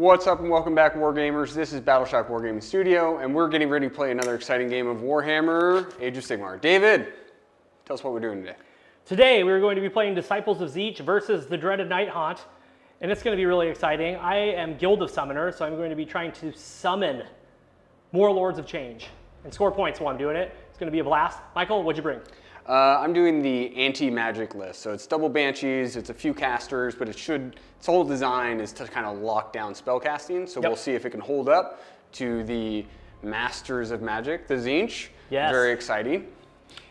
What's up and welcome back, Wargamers. This is Battleshock Wargaming Studio, and we're getting ready to play another exciting game of Warhammer, Age of Sigmar. David, tell us what we're doing today. Today, we're going to be playing Disciples of Tzeentch versus the dreaded NIghthaunt, and it's going to be really exciting. I am Guild of Summoners, so I'm going to be trying to summon more Lords of Change and score points while I'm doing it. It's going to be a blast. Michael, what'd you bring? I'm doing the anti-magic list. So it's double banshees, it's a few casters, but its whole design is to kind of lock down spell casting. So we'll see if it can hold up to the Masters of Magic, the Tzeentch. Yes. Very exciting.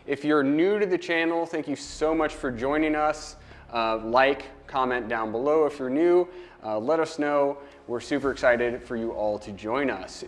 If you're new to the channel, thank you so much for joining us. Comment down below if you're new. Let us know. We're super excited for you all to join us.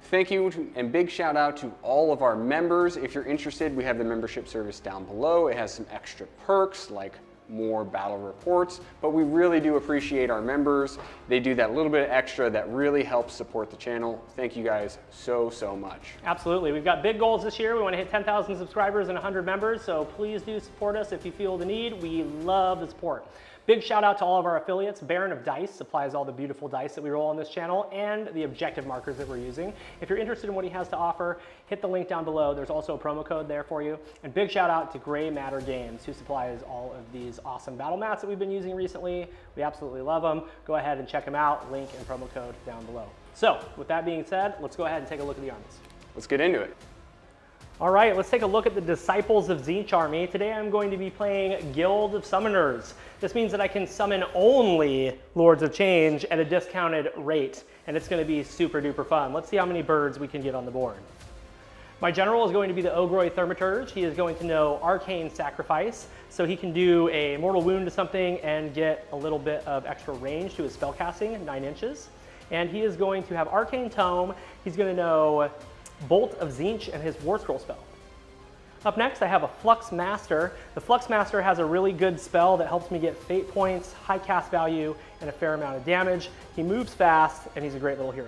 Thank you and big shout out to all of our members. If you're interested, we have the membership service down below. It has some extra perks like more battle reports, but we really do appreciate our members. They do that little bit extra that really helps support the channel. Thank you guys so much. Absolutely. We've got big goals this year. We want to hit 10,000 subscribers and 100 members, so please do support us if you feel the need. We love the support. Big shout out to all of our affiliates. Baron of Dice supplies all the beautiful dice that we roll on this channel and the objective markers that we're using. If you're interested in what he has to offer, hit the link down below. There's also a promo code there for you. And big shout out to Gray Matter Games, who supplies all of these awesome battle mats that we've been using recently. We absolutely love them. Go ahead and check them out. Link and promo code down below. So with that being said, let's go ahead and take a look at the armies. Let's get into it. All right, let's take a look at the Disciples of Tzeentch army. Today I'm going to be playing Guild of Summoners. This means that I can summon only Lords of Change at a discounted rate, and it's going to be super duper fun. Let's see how many birds we can get on the board. My general is going to be the Ogroi Thaumaturge. He is going to know Arcane Sacrifice, so he can do a mortal wound to something and get a little bit of extra range to his spellcasting, 9 inches. And he is going to have Arcane Tome. He's going to know Bolt of Tzeentch and his War Scroll spell. Up next, I have a Flux Master. The Flux Master has a really good spell that helps me get fate points, high cast value, and a fair amount of damage. He moves fast, and he's a great little hero.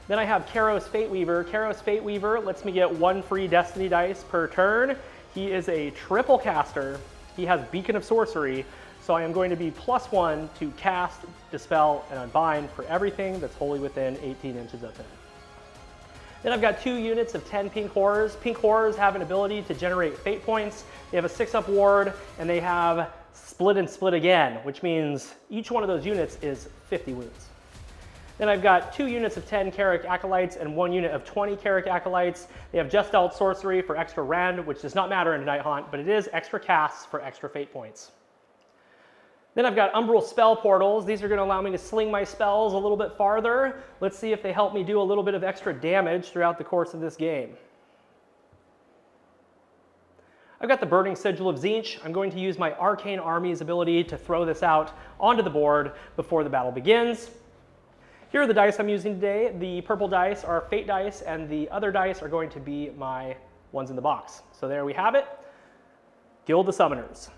Then I have Karos Fate Weaver. Karos Fate Weaver lets me get 1 free Destiny dice per turn. He is a triple caster. He has Beacon of Sorcery, so I am going to be +1 to cast, dispel, and unbind for everything that's wholly within 18 inches of him. Then I've got 2 units of 10 Pink Horrors. Pink Horrors have an ability to generate fate points. They have a 6-up ward, and they have Split and Split Again, which means each one of those units is 50 wounds. Then I've got 2 units of 10 Carrick Acolytes and 1 unit of 20 Carrick Acolytes. They have Just Dealt Sorcery for extra rend, which does not matter in NIghthaunt, but it is extra casts for extra fate points. Then I've got Umbral Spell Portals. These are going to allow me to sling my spells a little bit farther. Let's see if they help me do a little bit of extra damage throughout the course of this game. I've got the Burning Sigil of Tzeentch. I'm going to use my Arcane Army's ability to throw this out onto the board before the battle begins. Here are the dice I'm using today. The purple dice are Fate dice, and the other dice are going to be my ones in the box. So there we have it. Guild of Summoners.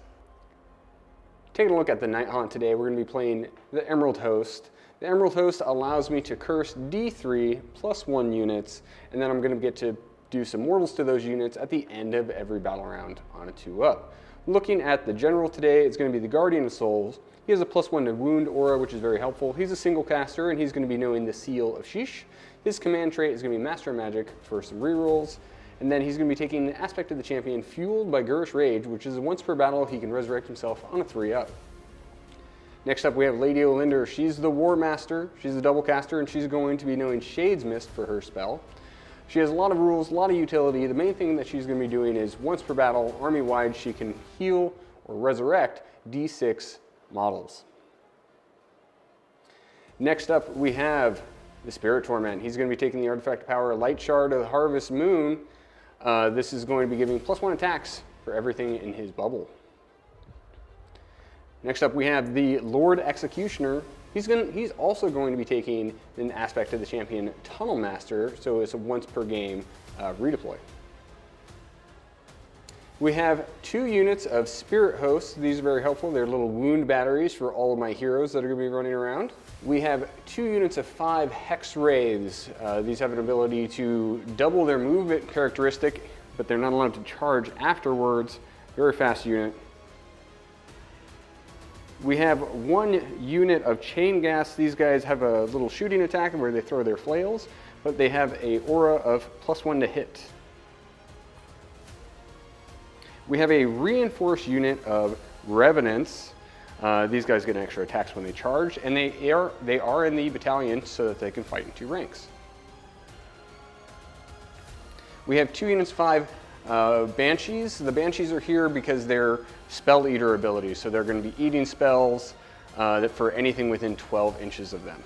Taking a look at the NIghthaunt today, we're going to be playing the Emerald Host. The Emerald Host allows me to curse D3 +1 units, and then I'm going to get to do some mortals to those units at the end of every battle round on a 2-up. Looking at the general today, it's going to be the Guardian of Souls. He has a +1 to wound aura, which is very helpful. He's a single caster, and he's going to be knowing the Seal of Sheesh. His command trait is going to be Master of Magic for some rerolls. And then he's going to be taking an aspect of the champion fueled by Gurish Rage, which is once per battle he can resurrect himself on a 3-up. Next up we have Lady Olinder. She's the War Master, she's a double caster, and she's going to be knowing Shade's Mist for her spell. She has a lot of rules, a lot of utility. The main thing that she's going to be doing is once per battle, army-wide, she can heal or resurrect D6 models. Next up we have the Spirit Torment. He's going to be taking the artifact power Light Shard of the Harvest Moon. This is going to be giving +1 attacks for everything in his bubble. Next up we have the Lord Executioner. He's also going to be taking an aspect of the champion Tunnel Master, so it's a once per game redeploy. We have 2 units of Spirit Hosts. These are very helpful. They're little wound batteries for all of my heroes that are going to be running around. We have 2 units of 5 Hex Wraiths. These have an ability to double their movement characteristic, but they're not allowed to charge afterwards. Very fast unit. We have 1 unit of chain gas. These guys have a little shooting attack where they throw their flails, but they have a aura of +1 to hit. We have a reinforced unit of revenants. These guys get an extra attacks when they charge, and they are in the battalion so that they can fight in 2 ranks. We have 2 units, 5 Banshees. The Banshees are here because they're spell eater abilities, so they're going to be eating spells for anything within 12 inches of them.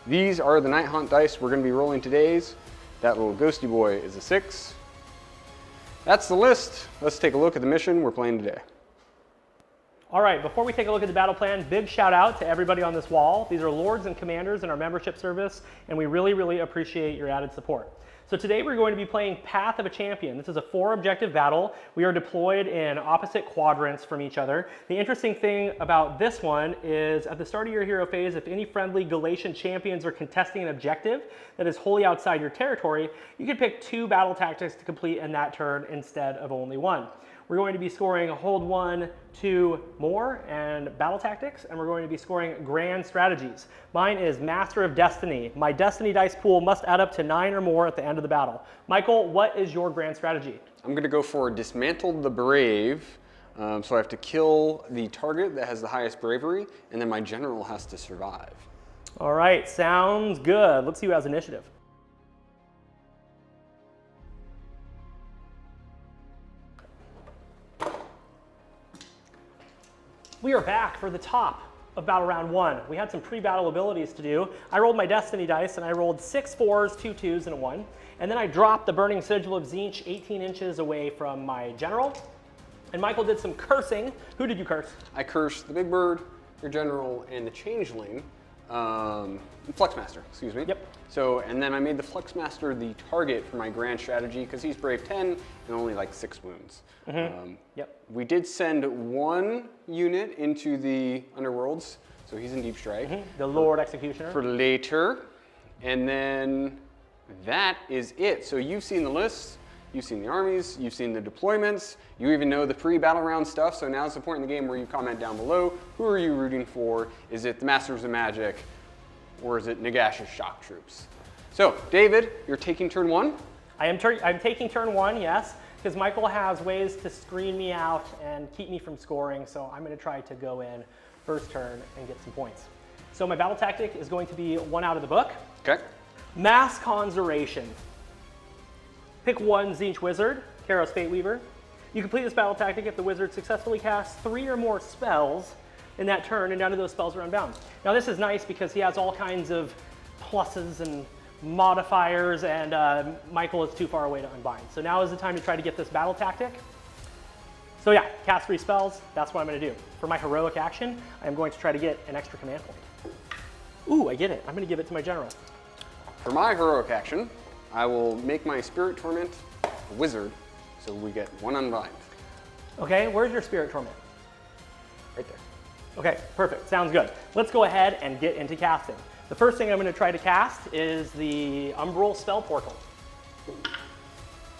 These are the Nighthaunt dice we're going to be rolling today's. That little ghosty boy is a 6. That's the list. Let's take a look at the mission we're playing today. All right, before we take a look at the battle plan, big shout out to everybody on this wall. These are lords and commanders in our membership service, and we really, really appreciate your added support. So today we're going to be playing Path of a Champion. This is a 4 objective battle. We are deployed in opposite quadrants from each other. The interesting thing about this one is at the start of your hero phase, if any friendly Galatian champions are contesting an objective that is wholly outside your territory, you can pick 2 battle tactics to complete in that turn instead of only 1. We're going to be scoring hold 1, 2 more, and battle tactics, and we're going to be scoring grand strategies. Mine is Master of Destiny. My Destiny dice pool must add up to 9 or more at the end of the battle. Michael, what is your grand strategy? I'm going to go for Dismantle the Brave. So I have to kill the target that has the highest bravery, and then my general has to survive. All right, sounds good. Let's see who has initiative. We are back for the top of battle round 1. We had some pre-battle abilities to do. I rolled my Destiny dice and I rolled 6 4s, 2 2s, and a 1. And then I dropped the Burning Sigil of Tzeentch 18 inches away from my general. And Michael did some cursing. Who did you curse? I cursed the Big Bird, your general, and the Changeling. Fluxmaster, excuse me. Yep. So, and then I made the Fluxmaster the target for my grand strategy because he's brave 10 and only like 6 wounds. Yep. We did send 1 unit into the underworlds, so he's in deep strike. The Lord Executioner. For later, and then that is it. So you've seen the lists, you've seen the armies, you've seen the deployments, you even know the pre-battle round stuff, so now's the point in the game where you comment down below, who are you rooting for? Is it the Masters of Magic, or is it Nagash's shock troops? So, David, you're taking turn 1? I'm taking turn 1, yes, because Michael has ways to screen me out and keep me from scoring, so I'm going to try to go in first turn and get some points. So my battle tactic is going to be 1 out of the book. Okay. Mass Conjuration. Pick 1 Tzeentch Wizard, Karos Fateweaver. You complete this battle tactic if the wizard successfully casts 3 or more spells in that turn, and none of those spells are unbound. Now this is nice because he has all kinds of pluses and modifiers, and Michael is too far away to unbind. So now is the time to try to get this battle tactic. So yeah, cast 3 spells, that's what I'm gonna do. For my heroic action, I'm going to try to get an extra command point. Ooh, I get it, I'm gonna give it to my general. For my heroic action, I will make my Spirit Torment a wizard, so we get 1 unbind. Okay, where's your Spirit Torment? Right there. Okay, perfect, sounds good. Let's go ahead and get into casting. The first thing I'm going to try to cast is the Umbral Spell Portal.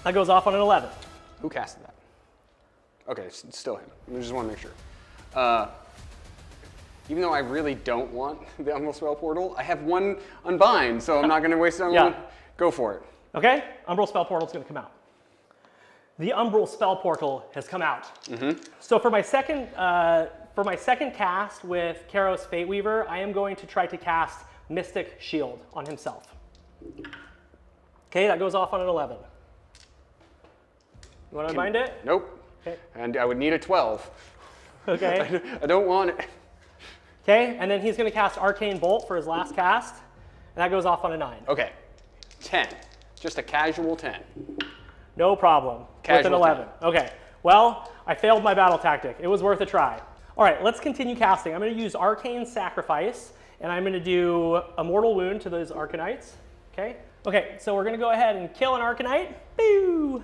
That goes off on an 11. Who casted that? Okay, it's still him. I just want to make sure. Even though I really don't want the Umbral Spell Portal, I have 1 unbind, so I'm not going to waste it on one. Go for it. Okay, Umbral Spell Portal is going to come out. The Umbral Spell Portal has come out. So for my second cast with Karos Fateweaver, I am going to try to cast Mystic Shield on himself. Okay, that goes off on an 11. You want to unbind it? Nope. Okay. And I would need a 12. Okay. I don't want it. Okay, and then he's going to cast Arcane Bolt for his last cast, and that goes off on a 9. Okay, 10. Just a casual 10. No problem. With an 11. 10. Okay, well, I failed my battle tactic. It was worth a try. All right, let's continue casting. I'm going to use Arcane Sacrifice, and I'm going to do a Mortal Wound to those Arcanites. Okay? Okay, so we're going to go ahead and kill an Arcanite. Boo!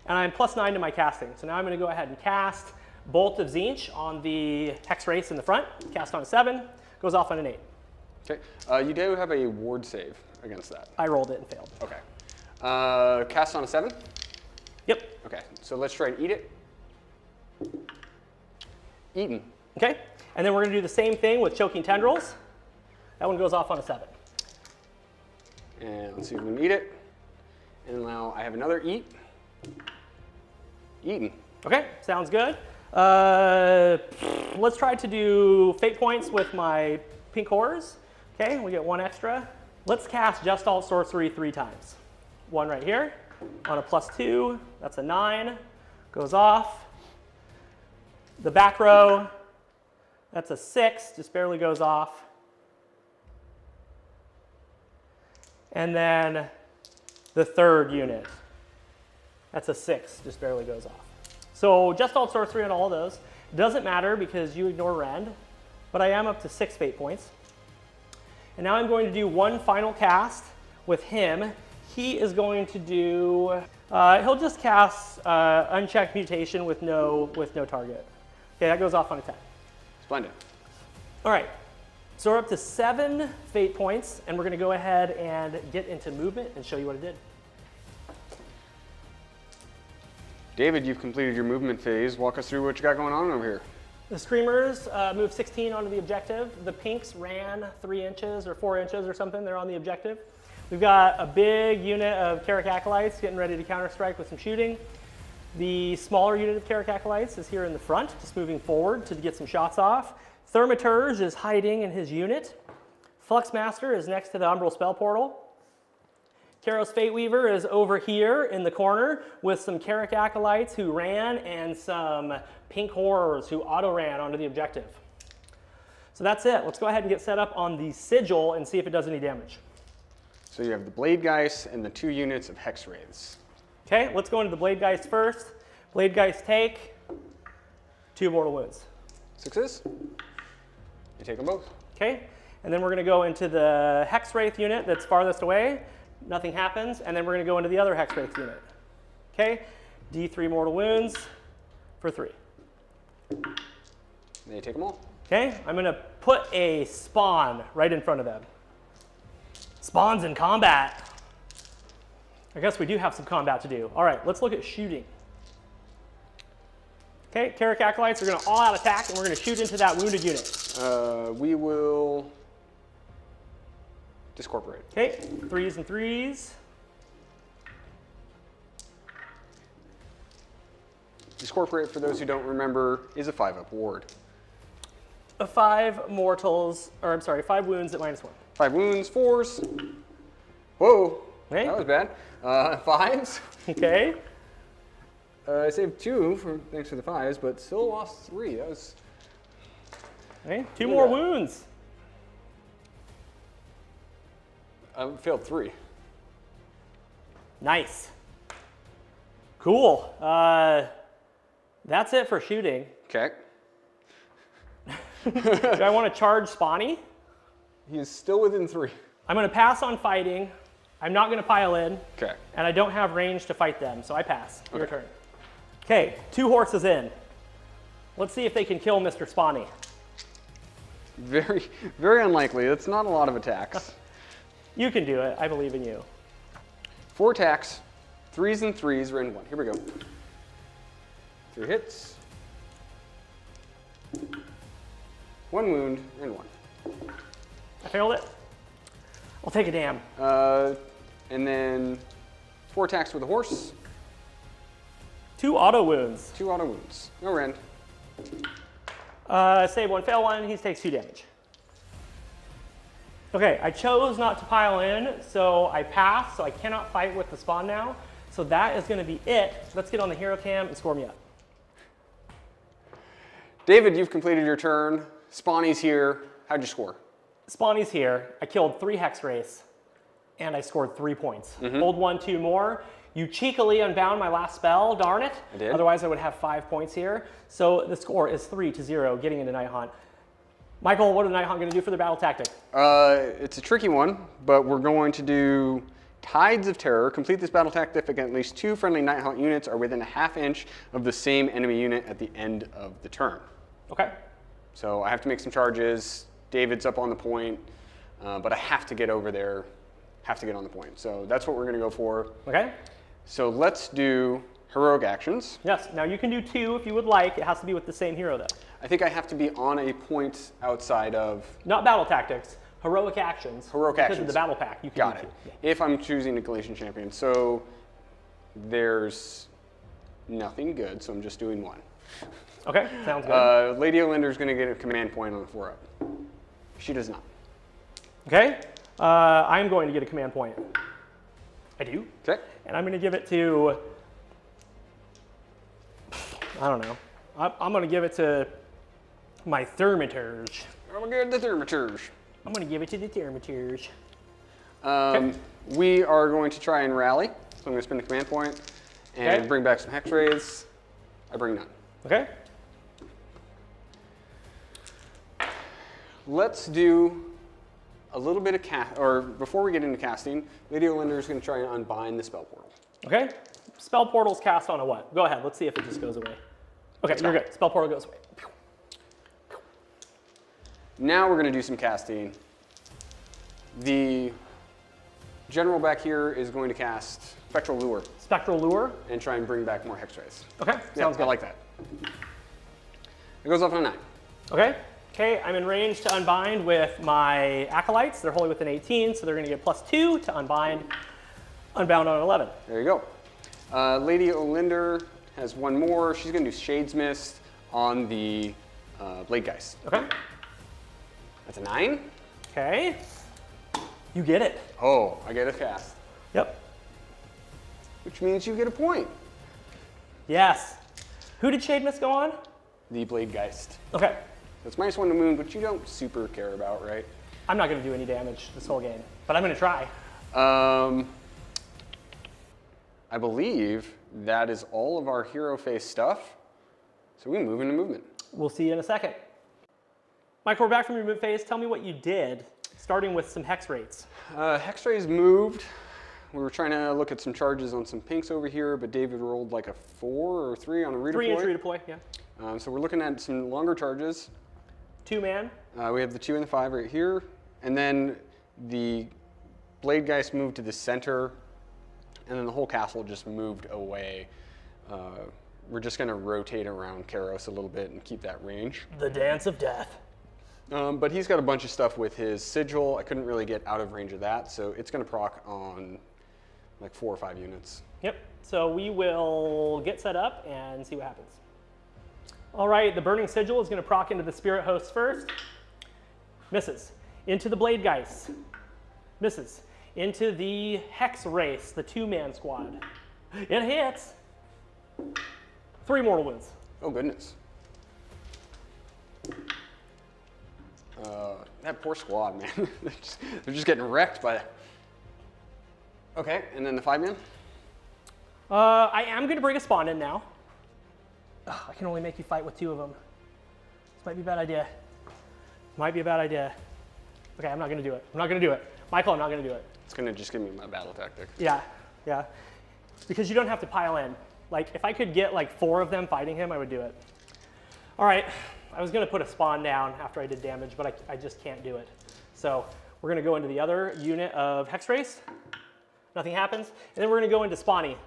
And I'm +9 to my casting. So now I'm going to go ahead and cast Bolt of Tzeentch on the Hex Race in the front. Cast on a 7, goes off on an 8. Okay, you do have a ward save against that. I rolled it and failed. Okay. Cast on a 7? Yep. Okay, so let's try and eat it. Eaten. Okay. And then we're going to do the same thing with choking tendrils. That one goes off on a 7. And let's see if we can eat it. And now I have another eat. Eaten. Okay, sounds good. Let's try to do fate points with my pink horrors. Okay, we get 1 extra. Let's cast Just Alt Sorcery 3 times. 1 right here on a +2. That's a 9. Goes off. The back row, that's a 6. Just barely goes off. And then the third unit, that's a 6. Just barely goes off. So Just Alt Sorcery on all of those. Doesn't matter because you ignore rend, but I am up to 6 fate points. And now I'm going to do one final cast with him. He is going to do, he'll just cast Unchecked Mutation with no target. Okay, that goes off on attack. Splendid. All right, so we're up to 7 fate points, and we're gonna go ahead and get into movement and show you what it did. David, you've completed your movement phase. Walk us through what you got going on over here. The Screamers moved 16 onto the objective. The Pinks ran 3 inches or 4 inches or something. They're on the objective. We've got a big unit of Carrick Acolytes getting ready to counter-strike with some shooting. The smaller unit of Carrick Acolytes is here in the front, just moving forward to get some shots off. Thaumaturge is hiding in his unit. Fluxmaster is next to the Umbral Spell Portal. Karos Fateweaver is over here in the corner with some Carrick Acolytes who ran and some Pink Horrors who auto-ran onto the objective. So that's it. Let's go ahead and get set up on the Sigil and see if it does any damage. So you have the Blade Geist and the 2 units of Hex Wraiths. Okay, let's go into the Blade Geist first. Blade Geist take 2 mortal wounds. 6s. You take them both. Okay, and then we're going to go into the Hex Wraith unit that's farthest away. Nothing happens, and then we're going to go into the other Hex Wraith unit. Okay, D3 mortal wounds for 3. Then you take them all. Okay, I'm going to put a spawn right in front of them. Spawns in combat. I guess we do have some combat to do. All right, let's look at shooting. Okay, Carrick Acolytes are going to all-out attack, and we're going to shoot into that wounded unit. We will discorporate. Okay, 3s and 3s. Discorporate, for those who don't remember, is a 5-up ward. 5 mortals, or I'm sorry, 5 wounds at -1. 5 wounds, 4s. Whoa, Hey. that was bad. 5s. Okay. I saved 2 thanks to the 5s, but still lost 3. That was. Okay, 2 more wounds. I failed 3. Nice. Cool. That's it for shooting. Okay. Do I want to charge Spawny? He is still within 3. I'm going to pass on fighting. I'm not going to pile in. Okay. And I don't have range to fight them, so I pass. Your Okay. turn. Okay, 2 horses in. Let's see if they can kill Mr. Spawny. Very, very unlikely. That's not a lot of attacks. You can do it. I believe in you. 4 attacks, 3s and 3s, ran 1. Here we go. 3 hits. 1 wound, ran 1. I failed it. I'll take a damn. And then 4 attacks with a horse. 2 auto wounds. 2 auto wounds. No rend. Save 1, fail 1. He takes 2 damage. Okay, I chose not to pile in, so I passed, so I cannot fight with the spawn now. So that is going to be it. Let's get on the hero cam and score me up. David, you've completed your turn. Spawny's here. How'd you score? Spawny's here. I killed 3 Hex Wraiths, and I scored 3 points. Hold 1, 2 more. You cheekily unbound my last spell, darn it. I did. Otherwise, I would have 5 points here. So the score is 3-0, getting into NIghthaunt. Michael, what are the NIghthaunt going to do for their battle tactic? It's a tricky one, but we're going to do Tides of Terror. Complete this battle tactic if at least 2 friendly NIghthaunt units are within a ½ inch of the same enemy unit at the end of the turn. Okay. So I have to make some charges. David's up on the point, but I have to get over there, have to get on the point. So that's what we're going to go for. Okay. So let's do Heroic actions. Yes, now you can do 2 if you would like. It has to be with the same hero though. I think I have to be on a point outside of... Not battle tactics, heroic actions. Heroic because actions. of the battle pack, you can Got do it. 2. If I'm choosing a Galatian champion. So there's nothing good, so I'm just doing 1. Okay, sounds good. Lady Olinder's going to get a command point on the 4-up. She does not. Okay, I'm going to get a command point. I do. Okay. And I'm going to give it to, I don't know. I'm going to give it to my Thermiturge. I'm going to get the Thermiturge. I'm going to give it to the Thermiturge. We are going to try and rally. So I'm going to spend the command point and bring back some Hex Rays. I bring none. Okay. Let's do a little bit of before we get into casting, Lady Olinder is going to try and unbind the spell portal. Okay. Spell portal's cast on a what? Go ahead. Let's see if it just goes away. Okay, you're good. Spell portal goes away. Now we're going to do some casting. The general back here is going to cast Spectral Lure. Spectral Lure. And try and bring back more Hex Rays. Okay, sounds good. I like that. It goes off on a 9. Okay. Okay, I'm in range to unbind with my Acolytes. They're wholly within 18, so they're going to get +2 to unbind. Unbound on 11. There you go. Lady Olinder has 1 more. She's going to do Shade's Mist on the Blade Geist. Okay. That's a 9. Okay. You get it. Oh, I get a cast. Yep. Which means you get a point. Yes. Who did Shade Mist go on? The Blade Geist. Okay. So it's -1 to Moon, but you don't super care about, right? I'm not going to do any damage this whole game, but I'm going to try. I believe that is all of our hero phase stuff. So we move into movement. We'll see you in a second. Michael, we're back from your movement phase. Tell me what you did, starting with some hex rates. Hex Rays moved. We were trying to look at some charges on some pinks over here, but David rolled like a 4 or 3 on a redeploy. 3-inch redeploy, yeah. So we're looking at some longer charges. 2-man. We have the 2 and the 5 right here. And then the Blade Geist moved to the center, and then the whole castle just moved away. We're just going to rotate around Karos a little bit and keep that range. The Dance of Death. But he's got a bunch of stuff with his sigil. I couldn't really get out of range of that, so it's going to proc on like 4 or 5 units. Yep. So we will get set up and see what happens. All right, the Burning Sigil is going to proc into the Spirit Host first. Misses. Into the Blade Geist. Misses. Into the Hex Race, the 2-man squad. It hits. 3 mortal wounds. Oh, goodness. That poor squad, man. They're just getting wrecked by it. Okay, and then the 5-man? I am going to bring a spawn in now. Ugh, I can only make you fight with 2 of them. This might be a bad idea. Might be a bad idea. Okay, I'm not going to do it. I'm not going to do it. Michael, I'm not going to do it. It's going to just give me my battle tactic. Yeah, yeah. Because you don't have to pile in. Like, if I could get like 4 of them fighting him, I would do it. All right, I was going to put a spawn down after I did damage, but I just can't do it. So we're going to go into the other unit of Hex Race. Nothing happens. And then we're going to go into Spawny.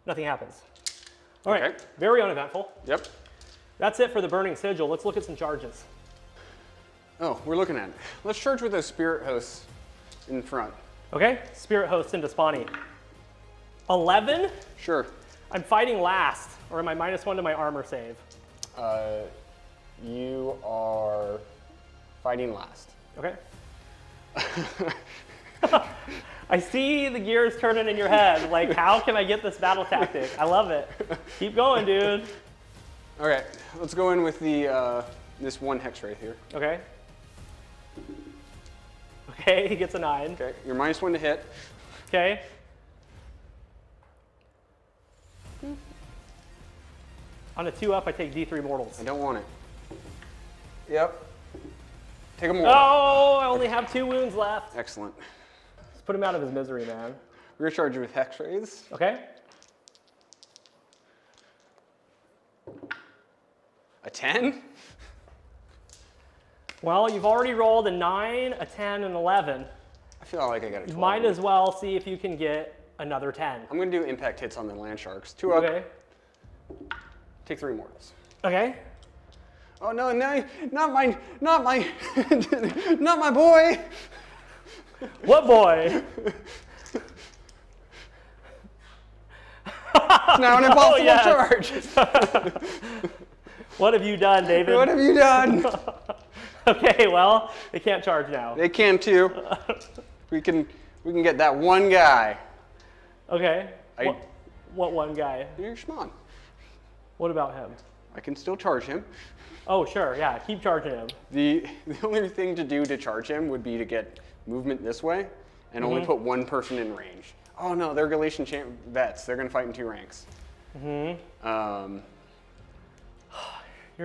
Nothing happens. All right, okay. Very uneventful. Yep. That's it for the Burning Sigil. Let's look at some charges. Oh, we're looking at it. Let's charge with those Spirit Hosts in front. Okay, Spirit Hosts into Spawny. 11? Sure. I'm fighting last, or am I -1 to my armor save? You are fighting last. Okay. I see the gears turning in your head. Like, how can I get this battle tactic? I love it. Keep going, dude. All right, let's go in with the this 1 hex right here. Okay. Okay, he gets a 9. Okay, you're -1 to hit. Okay. On a 2-up, I take D3 mortals. I don't want it. Yep. Take a more. Oh, I only have 2 wounds left. Excellent. Let's put him out of his misery, man. We're gonna charge you with Hex Rays. Okay. A 10? Well, you've already rolled a 9, a 10, and 11. I feel like I got a 12. You might as well see if you can get another 10. I'm going to do impact hits on the land sharks. 2 up. Okay. Take 3 mortals. Okay. Oh no, no, not my, not my boy. What boy? It's now an impossible charge. What have you done, David? What have you done? Okay, well, they can't charge now. They can too. We can get that one guy. Okay. What one guy? Your Schmon. What about him? I can still charge him. Oh, sure, yeah, keep charging him. The only thing to do to charge him would be to get movement this way and only put one person in range. Oh no, they're Galatian vets. They're going to fight in 2 ranks. You're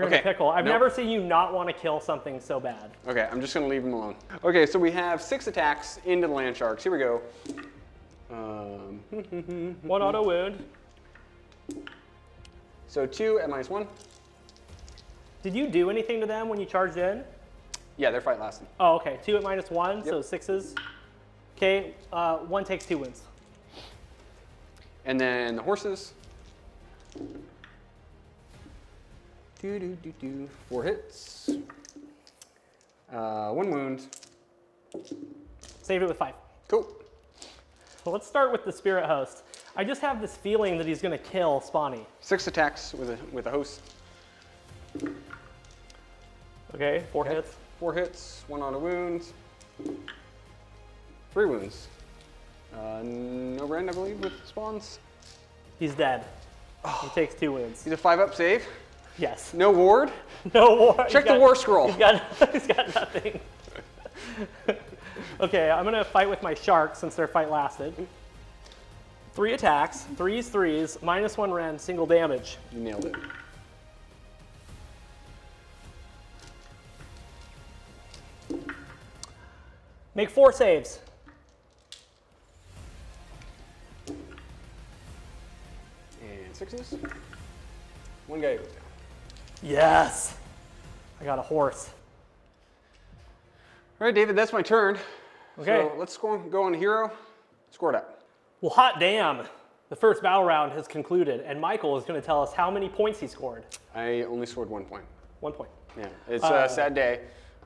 in a pickle. I've never seen you not want to kill something so bad. Okay, I'm just going to leave him alone. Okay, so we have 6 attacks into the land sharks. Here we go. 1 auto wound. So 2 at -1. Did you do anything to them when you charged in? Yeah, their fight lasted. Oh, okay. 2 at -1, so 6s. Okay, 1 takes 2 wounds. And then the horses. 4 hits. 1 wound. Save it with 5. Cool. So let's start with the Spirit Host. I just have this feeling that he's going to kill Spawny. 6 attacks with a host. Okay, 4 hits. 4 hits, 1 auto wound. 3 wounds. No rend, I believe, with spawns. He's dead. He takes 2 wounds. He's a 5-up save. Yes. No ward. No war. Check the war scroll. He's got nothing. Okay, I'm gonna fight with my sharks since their fight lasted. 3 attacks, 3s, -1 rend, single damage. You nailed it. Make 4 saves. And 6s. 1 guy goes down. Yes. I got a horse. All right, David, that's my turn. Okay. So let's go on hero. Score it out. Well, hot damn. The first battle round has concluded, and Michael is going to tell us how many points he scored. I only scored 1 point. 1 point. Yeah, it's a sad day.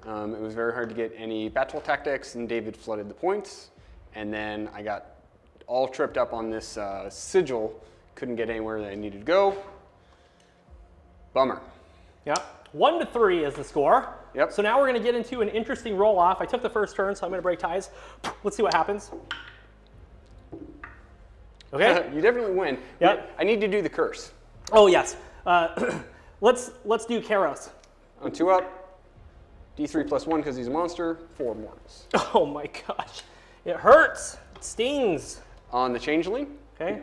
It was very hard to get any battle tactics, and David flooded the points. And then I got all tripped up on this sigil. Couldn't get anywhere that I needed to go. Bummer. Yeah. 1 to 3 is the score. Yep. So now we're going to get into an interesting roll-off. I took the first turn, so I'm going to break ties. Let's see what happens. Okay. You definitely win. Yep. I need to do the curse. Oh yes. Let's do Karos. On 2 up, D3 +1 because he's a monster. 4 mortals. Oh my gosh. It hurts. It stings. On the changeling, Okay.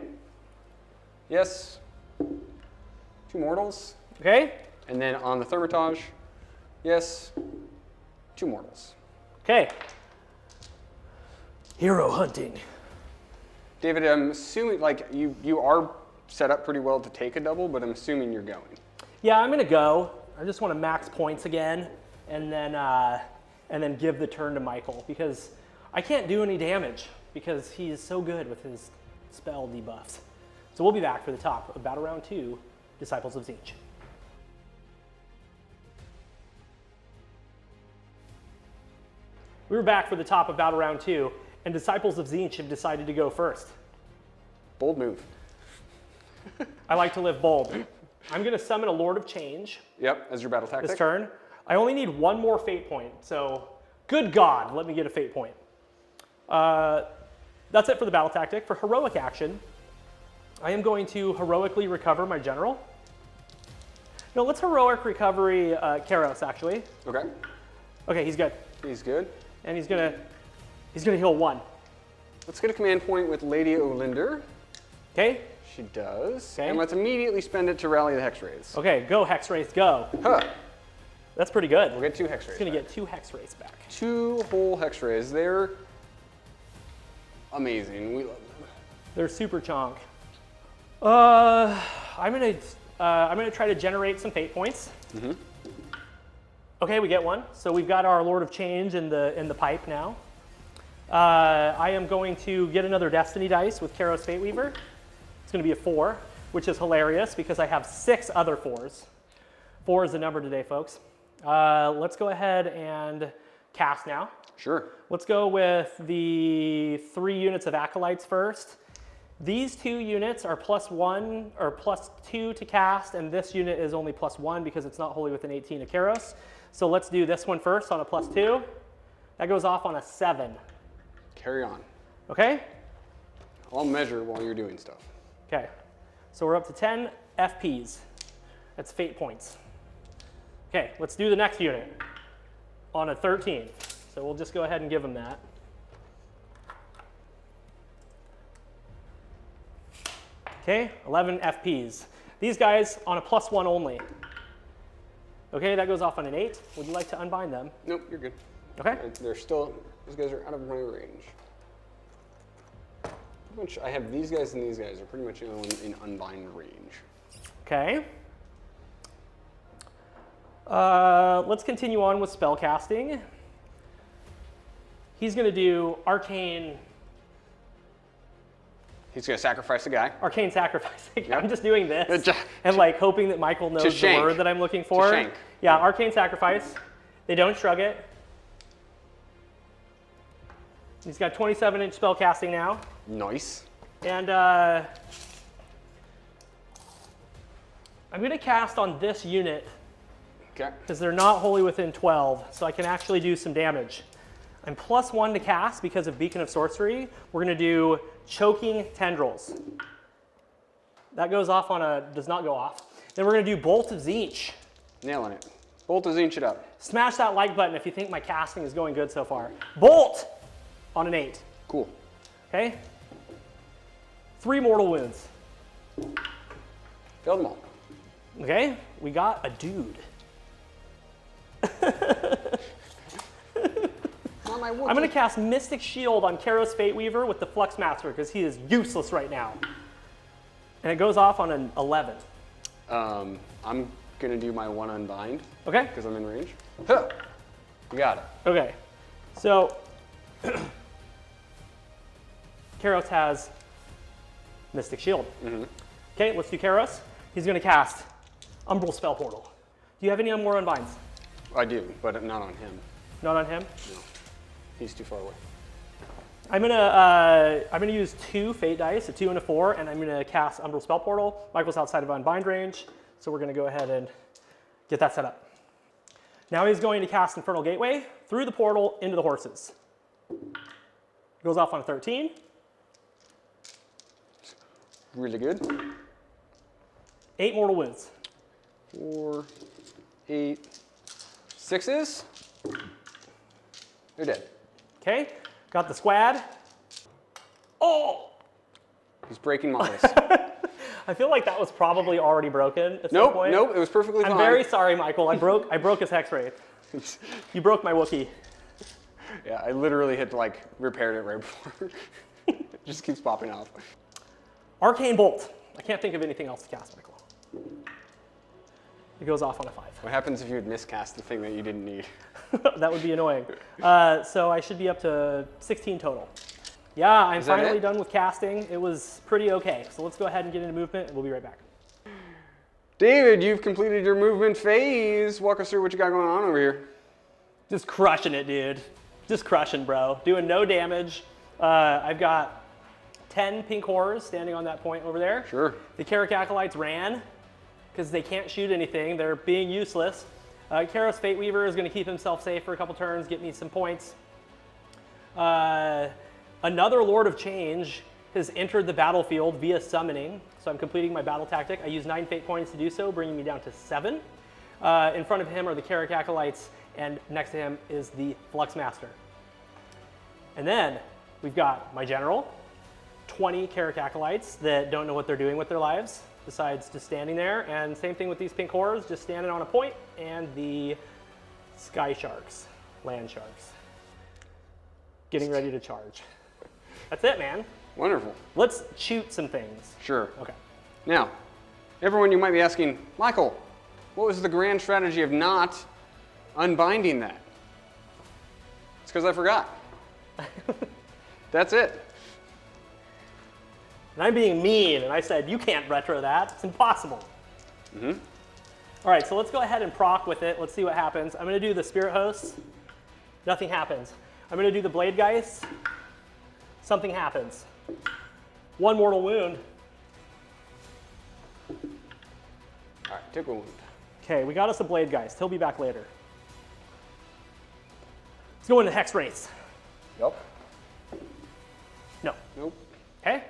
yes, 2 mortals. Okay. And then on the Thermitage, yes, 2 mortals. Okay. Hero hunting. David, I'm assuming, like, you are set up pretty well to take a double, but I'm assuming you're going. Yeah, I'm gonna go. I just want to max points again, and then give the turn to Michael because I can't do any damage because he is so good with his spell debuffs. So we'll be back for the top of Battle Round 2, Disciples of Tzeentch. We're back for the top of Battle Round 2, and Disciples of Tzeentch have decided to go first. Bold move. I like to live bold. I'm going to summon a Lord of Change Yep, as your battle tactic. this turn. I only need 1 more fate point, so good God, let me get a fate point. That's it for the battle tactic. For heroic action, I am going to heroically recover my general. No, let's heroic recovery Karos, actually. Okay. Okay, he's good. He's good. And he's gonna heal 1. Let's get a command point with Lady Olinder. Okay? She does. Okay. And let's immediately spend it to rally the Hex Rays. Okay, go Hex Wraith, go. Huh. That's pretty good. We'll get 2 Hex Rays. He's gonna back. get 2 Hex Wraiths back. 2 whole Hex Rays. They're amazing. We love them. They're super chonk. I'm gonna try to generate some fate points. Mm-hmm. Okay, we get 1. So we've got our Lord of Change in the pipe now. I am going to get another Destiny dice with Karos Fateweaver. It's going to be a 4, which is hilarious because I have 6 other 4s. 4 is the number today, folks. Let's go ahead and cast now. Sure. Let's go with the 3 units of Acolytes first. These 2 units are +1 or +2 to cast, and this unit is only +1 because it's not wholly within 18 of Karos. So let's do this one first on a +2. That goes off on a 7. Carry on. Okay? I'll measure while you're doing stuff. Okay. So we're up to 10 FPs. That's fate points. Okay, let's do the next unit on a 13. So we'll just go ahead and give them that. Okay, 11 FPs. These guys on a +1 only. Okay, that goes off on an 8. Would you like to unbind them? Nope, you're good. Okay. They're still, those guys are out of my range. Pretty much, I have these guys and these guys are pretty much in unbind range. Okay. Let's continue on with spell casting. He's going to do Arcane. He's going to sacrifice a guy. Arcane Sacrifice. Yep. I'm just doing this and like hoping that Michael knows the shank. word that I'm looking for. To shank. Yeah, Arcane Sacrifice. They don't shrug it. He's got 27-inch spell casting now. Nice. And I'm going to cast on this unit Okay. because they're not wholly within 12, so I can actually do some damage. I'm +1 to cast because of Beacon of Sorcery. We're going to do Choking Tendrils. That goes off on a, does not go off. Then we're going to do Bolt of Tzeentch. Nailing it. Bolt of Tzeentch it up. Smash that like button if you think my casting is going good so far. Bolt on an 8. Cool. Okay? 3 mortal wounds. Failed them all. Okay? We got a dude. I'm going to cast Mystic Shield on Karos Fateweaver with the Fluxmaster because he is useless right now. And it goes off on an 11. I'm going to do my 1 unbind. Okay? Because I'm in range. Huh. You got it. Okay. So, Karos has Mystic Shield. Mm-hmm. Okay, let's do Karos. He's going to cast Umbral Spell Portal. Do you have any more unbinds? I do, but not on him. Not on him? No. He's too far away. I'm gonna use 2 Fate dice, a 2 and a 4, and I'm gonna cast Umbral Spell Portal. Michael's outside of unbind range, so we're gonna go ahead and get that set up. Now he's going to cast Infernal Gateway through the portal into the horses. Goes off on a 13. Really good. 8 mortal wounds. 4, 8, 6s. They're dead. Okay, got the squad. Oh! He's breaking models. I feel like that was probably already broken at some point. Nope, it was perfectly fine. I'm very sorry, Michael. I broke his hex ray. You broke my Wookiee. Yeah, I literally had to like repaired it right before. It just keeps popping off. Arcane Bolt. I can't think of anything else to cast, Michael. It goes off on a 5. What happens if you had miscast the thing that you didn't need? That would be annoying. So I should be up to 16 total. Yeah, I'm finally done with casting. It was pretty okay. So let's go ahead and get into movement, and we'll be right back. David, you've completed your movement phase. Walk us through what you got going on over here. Just crushing it, dude. Just crushing, bro. Doing no damage. I've got 10 pink horrors standing on that point over there. Sure. The Karak Acolytes ran because they can't shoot anything. They're being useless. Karos Fateweaver is going to keep himself safe for a couple turns, get me some points. Another Lord of Change has entered the battlefield via summoning, so I'm completing my battle tactic. I use 9 fate points to do so, bringing me down to 7. In front of him are the Karak Acolytes, and next to him is the Fluxmaster. And then we've got my general, 20 Karak Acolytes that don't know what they're doing with their lives, besides just standing there. And same thing with these pink horrors, just standing on a point, and the Sky Sharks, land sharks, getting ready to charge. That's it, man. Wonderful. Let's shoot some things. Sure. Okay. Now, everyone, you might be asking, Michael, what was the grand strategy of not unbinding that? It's because I forgot. That's it. And I'm being mean, and I said, you can't retro that. It's impossible. All right, so let's go ahead and proc with it. Let's see what happens. I'm going to do the Spirit Hosts. Nothing happens. I'm going to do the Blade Geist. Something happens. 1 mortal wound. All right, take a wound. Okay, we got us a Blade Geist. He'll be back later. Let's go into Hex Race. Yep. No. Nope. Okay,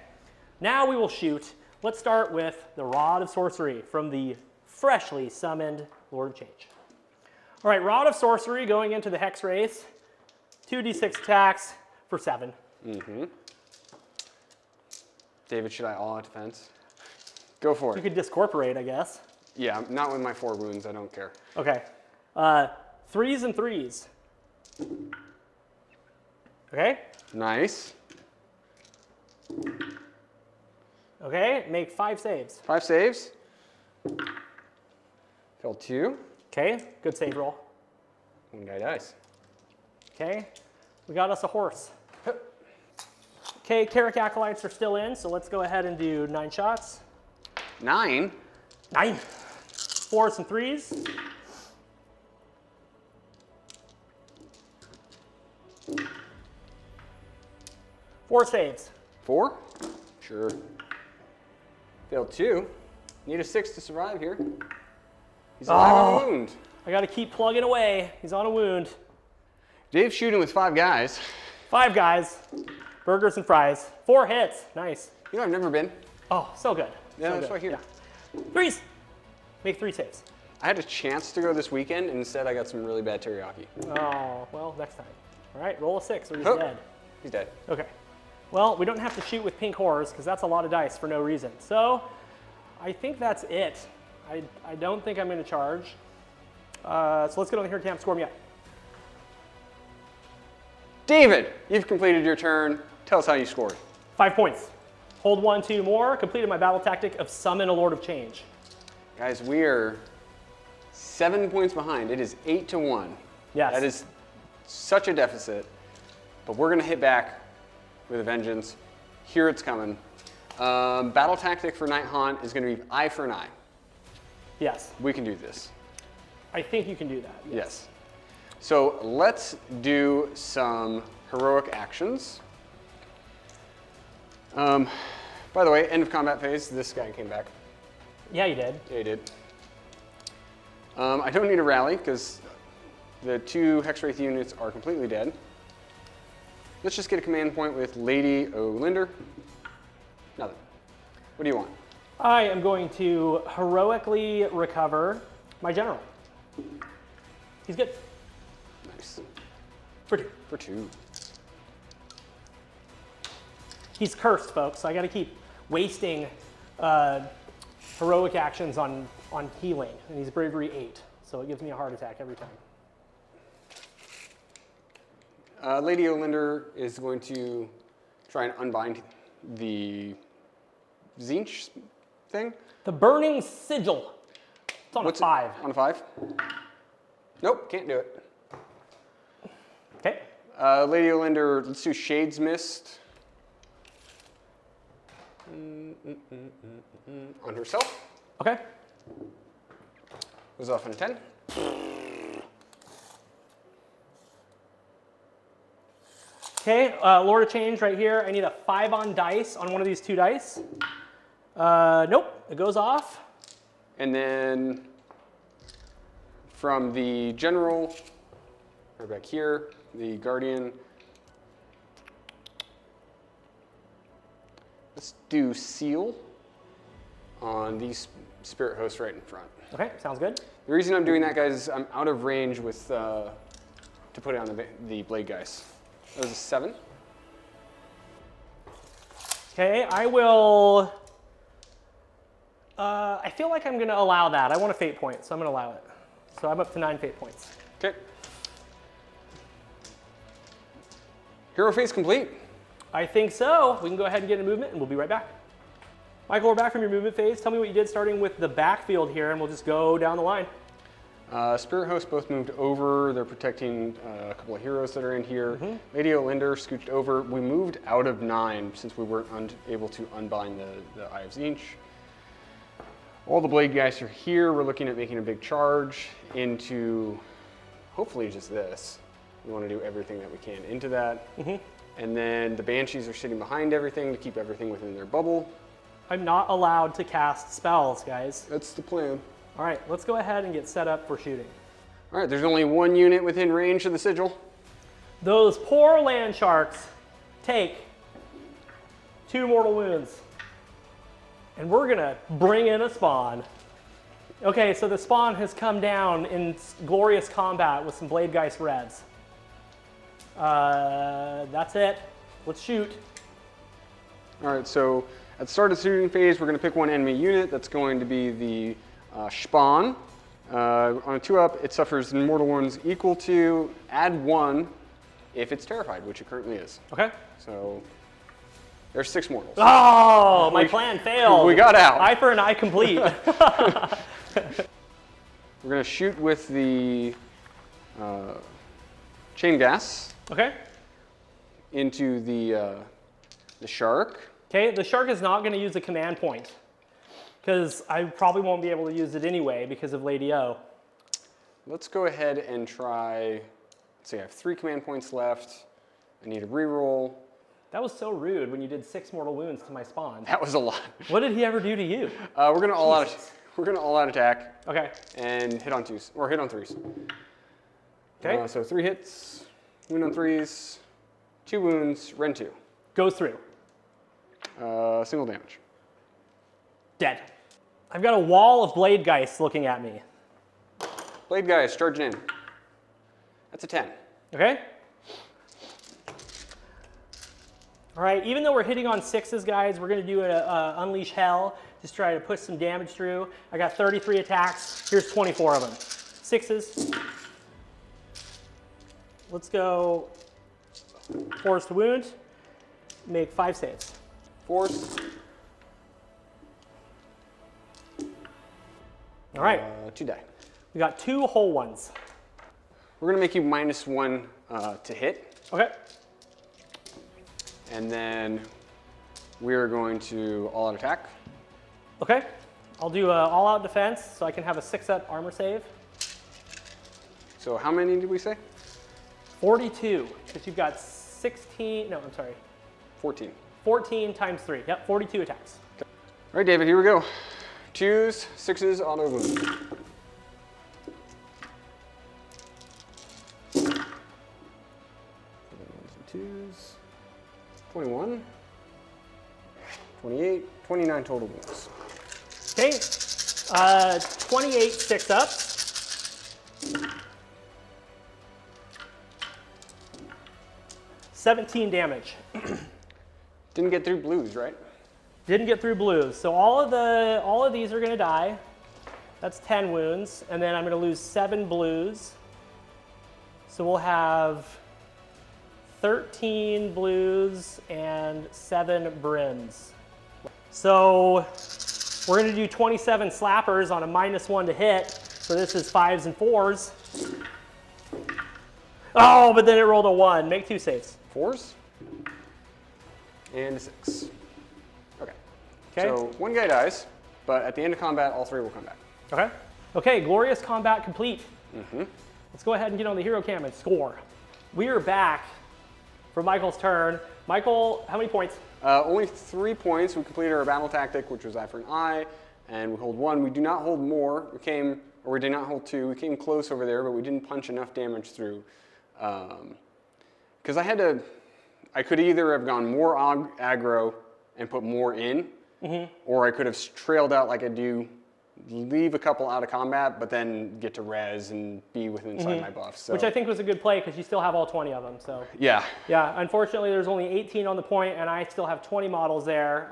now we will shoot. Let's start with the Rod of Sorcery from the freshly summoned Lord of Change. All right, Rod of Sorcery going into the Hex Race. 2d6 attacks for 7. David, should I all-out defense? Go for You it. could discorporate, I guess. Yeah, not with my 4 wounds. I don't care. Okay. 3s and 3s. Okay. Nice. Okay, make 5 saves. 5 saves. Fail 2. Okay, good save roll. 1 guy dies. Okay, we got us a horse. Okay, Carrick Acolytes are still in, so let's go ahead and do 9 shots. 9. 9. 4s and 3s. Four saves. 4. Sure. Fail 2. Need a 6 to survive here. He's alive on a wound. I got to keep plugging away. He's on a wound. Dave's shooting with 5 guys. 5 guys. Burgers and fries. 4 hits. Nice. You know, I've never been. Oh, so good. Yeah, so that's good. right here. Yeah. 3s. Make 3 saves. I had a chance to go this weekend, and instead I got some really bad teriyaki. Oh, well, next time. All right, roll a 6 or he's Oh. dead. He's dead. Okay. Well, we don't have to shoot with pink horrors because that's a lot of dice for no reason. So I think that's it. I don't think I'm going to charge. So let's get on here to score me up. David, you've completed your turn. Tell us how you scored. 5 points. Hold 1, 2 more. Completed my battle tactic of summon a Lord of Change. Guys, we are 7 points behind. It is 8-1. Yes. That is such a deficit, but we're going to hit back with a vengeance. Here it's coming. Battle tactic for NIghthaunt is going to be eye for an eye. Yes. We can do this. I think you can do that. Yes. So let's do some heroic actions. By the way, end of combat phase, this guy came back. Yeah, you did. Yeah, he did. I don't need a rally because the 2 Hexwraith units are completely dead. Let's just get a command point with Lady Olinder. Nothing. What do you want? I am going to heroically recover my general. He's good. Nice. For 2. For 2. He's cursed, folks, so I got to keep wasting heroic actions on healing. And he's bravery 8, so it gives me a heart attack every time. Lady Olinder is going to try and unbind the Tzeentch thing. The Burning Sigil. It's on a 5. On a 5? Nope, can't do it. Okay. Lady Olinder, let's do Shades Mist. On herself. Okay. Goes off on a 10. Okay, Lord of Change right here. I need a 5 on dice on one of these 2 dice. Nope, it goes off. And then from the general, right back here, the guardian. Let's do seal on these spirit hosts right in front. Okay, sounds good. The reason I'm doing that, guys, is I'm out of range with to put it on the blade guys. That was a 7. Okay, I will. I feel like I'm going to allow that. I want a fate point, so I'm going to allow it. So I'm up to 9 fate points. Okay. Hero phase complete. I think so. We can go ahead and get a movement, and we'll be right back. Michael, we're back from your movement phase. Tell me what you did starting with the backfield here, and we'll just go down the line. Spirit Hosts both moved over. They're protecting a couple of heroes that are in here. Lady Linder scooched over. We moved out of 9 since we weren't able to unbind the Eye of Tzeentch. All the Blade guys are here. We're looking at making a big charge into hopefully just this. We want to do everything that we can into that. And then the Banshees are sitting behind everything to keep everything within their bubble. I'm not allowed to cast spells, guys. That's the plan. All right, let's go ahead and get set up for shooting. All right, there's only 1 unit within range of the sigil. Those poor land sharks take 2 mortal wounds. And we're gonna bring in a spawn. Okay, so the spawn has come down in glorious combat with some Blade Geist Reds. That's it. Let's shoot. All right, so at the start of the shooting phase, we're going to pick 1 enemy unit. That's going to be the Spawn. On a 2-up, it suffers mortal wounds equal to, add 1 if it's terrified, which it currently is. Okay. So there's 6 mortals. Oh, my plan failed. We got out. Eye for an eye complete. We're going to shoot with the chain gas. Okay. Into the shark. Okay, the shark is not going to use the command point because I probably won't be able to use it anyway because of Lady O. Let's go ahead and try. Let's see, I have 3 command points left. I need a reroll. That was so rude when you did 6 mortal wounds to my spawn. That was a lot. What did he ever do to you? We're gonna all out. We're gonna all out attack. Okay. And hit on 2s or hit on 3s. Okay. So 3 hits, wound on 3s, 2 wounds, rend 2. Goes through. Single damage. Dead. I've got a wall of Blade Geists looking at me. Blade guys charging in. That's a 10. Okay. All right, even though we're hitting on 6s, guys, we're going to do a Unleash Hell. Just try to push some damage through. I got 33 attacks. Here's 24 of them. 6s. Let's go force to wound. Make 5 saves. Force. All right. 2 die. We got 2 whole ones. We're gonna make you -1 to hit. Okay. And then we're going to all out attack. Okay. I'll do an all-out defense so I can have a 6-up armor save. So how many did we say? 42, because you've got 16, no, I'm sorry. 14. 14 times 3. Yep, 42 attacks. Okay. All right, David, here we go. 2s, 6s, auto wound. 2s, 21, 28, 29 total wounds. Okay, 28 6-ups. 17 damage. Didn't get through blues, right? Didn't get through blues. So all of these are going to die. That's 10 wounds, and then I'm going to lose 7 blues. So we'll have 13 blues and 7 brims. So we're going to do 27 slappers on a -1 to hit. So this is 5s and 4s. Oh, but then it rolled a 1. Make 2 saves. 4s and a 6. Okay. Okay. So 1 guy dies, but at the end of combat, all 3 will come back. Okay. Okay, glorious combat complete. Mm-hmm. Let's go ahead and get on the hero cam and score. We are back for Michael's turn. Michael, how many points? Only 3 points. We completed our battle tactic, which was eye for an eye, and we hold 1. We do not hold more. We did not hold 2. We came close over there, but we didn't punch enough damage through. Because I could either have gone more aggro and put more in, or I could have trailed out like I do, leave a couple out of combat, but then get to res and be within inside my buffs. So. Which I think was a good play because you still have all 20 of them. So yeah. Yeah, unfortunately there's only 18 on the point and I still have 20 models there.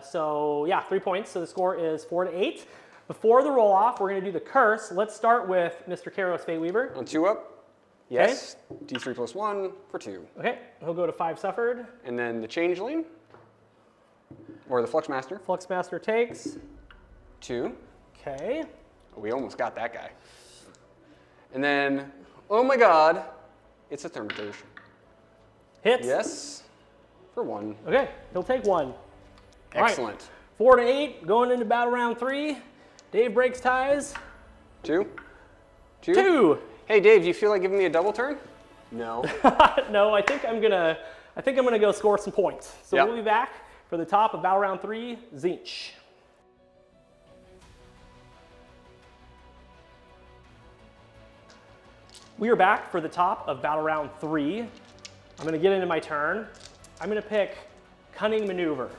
So yeah, 3 points. So the score is 4-8. Before the roll off, we're going to do the curse. Let's start with Mr. Kairos Fate Weaver. On 2 up, yes. Okay. D3 + 1 for 2. Okay, he'll go to 5 suffered. And then the Changeling, or the Fluxmaster. Fluxmaster takes 2. Okay. We almost got that guy. And then, oh my god, it's a Thermiturge. Hits. Yes, for 1. Okay, he'll take 1. Excellent. All right. 4 to 8, going into battle round 3. Dave breaks ties. 2. 2. Hey Dave, do you feel like giving me a double turn? No. No, I think I'm gonna go score some points. So Yep. we'll be back for the top of battle round 3, Tzeentch. We are back for the top of battle round 3. I'm gonna get into my turn. I'm gonna pick Cunning Maneuver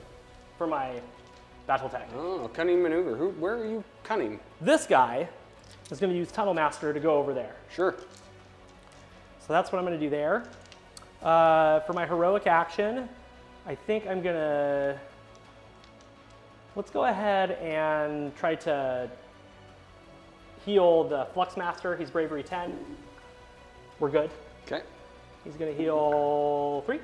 for my battle tag. Oh, cunning maneuver. Where are you cunning? This guy is gonna use Tunnel Master to go over there. Sure. So that's what I'm gonna do there. For my heroic action, I think I'm gonna, let's go ahead and try to heal the Flux Master. He's Bravery 10. We're good. Okay. He's gonna heal 3.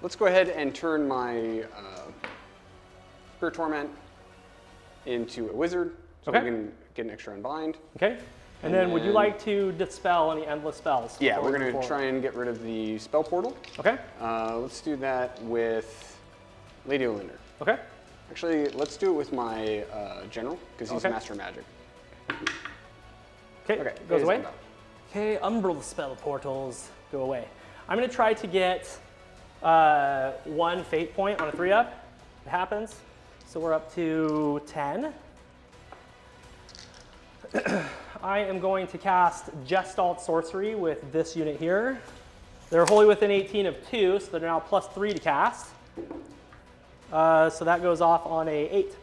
Let's go ahead and turn my Spirit Torment into a wizard, so Okay. we can get an extra unbind. Okay. And then would you like to dispel any endless spells? Yeah, before we're we move gonna forward? try and get rid of the spell portal. Okay. Let's do that with Lady Olinder. Okay. Actually, let's do it with my general, because he's Okay. Master Magic. Okay, Okay, goes it is away. unbound. Okay, Umbral spell portals go away. I'm gonna try to get 1 fate point on a 3-up. It happens. So we're up to 10. I am going to cast Gestalt Sorcery with this unit here. They're wholly within 18 of 2, so they're now +3 to cast. So that goes off on a 8.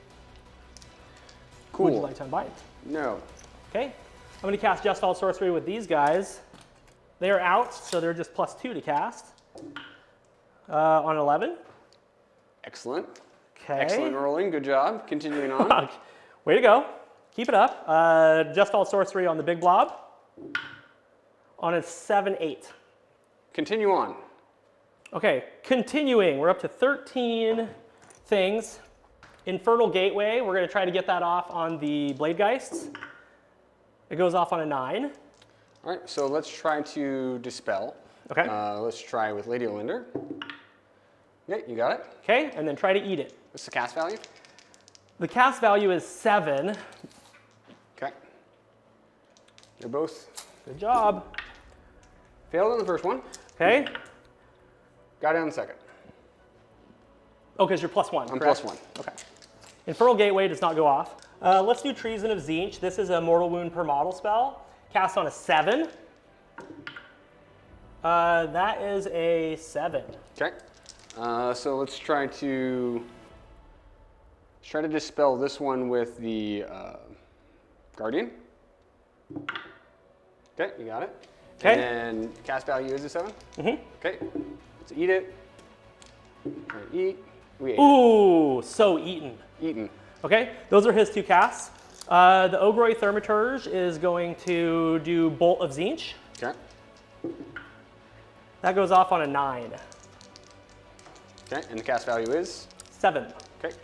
Cool. Would you like to unbind? No. Okay, I'm going to cast Gestalt Sorcery with these guys. They are out, so they're just +2 to cast on 11. Excellent. Okay. Excellent rolling. Good job. Continuing on. Way to go. Keep it up. Gestalt Sorcery on the big blob on a 7-8. Continue on. Okay, continuing. We're up to 13 things. Infernal Gateway, we're going to try to get that off on the Blade Geists. It goes off on a 9. All right, so let's try to dispel. Okay. Let's try with Lady Olinder. Okay, you got it. Okay, and then try to eat it. What's the cast value? The cast value is 7. Okay. They're both Good job. failed on the first one. Okay. Got it on the second. Oh, because you're +1. I'm correct? +1. Okay. Infernal Gateway does not go off. Let's do Treason of Tzeentch. This is a mortal wound per model spell. Cast on a 7. That is a 7. Okay. So let's try to dispel this one with the Guardian. Okay, you got it. Okay. And cast value is a 7. Mm-hmm. Okay. Let's eat it. Try to eat. We ate it. Ooh, so eaten. Eaten. Okay, those are his 2 casts. The Ogroi Thaumaturge is going to do Bolt of Tzeentch. Okay. That goes off on a 9. Okay, and the cast value is? 7. Okay.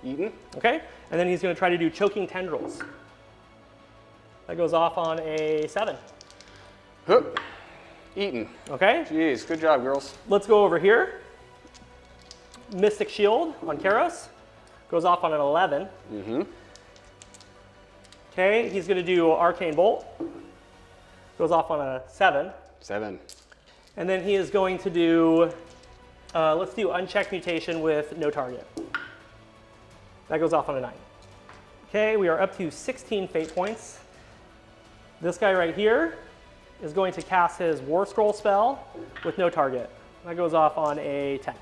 Eaten. Okay, and then he's going to try to do Choking Tendrils. That goes off on a 7. Hup. Eaten. Okay, Jeez, good job, girls. let's go over here. Mystic Shield on Karos. Goes off on an 11. Mm-hmm. Okay, he's going to do Arcane Bolt. Goes off on a 7. 7. And then he is going to do, let's do Unchecked Mutation with no target. That goes off on a 9. Okay, we are up to 16 fate points. This guy right here is going to cast his War Scroll spell with no target. That goes off on a 10.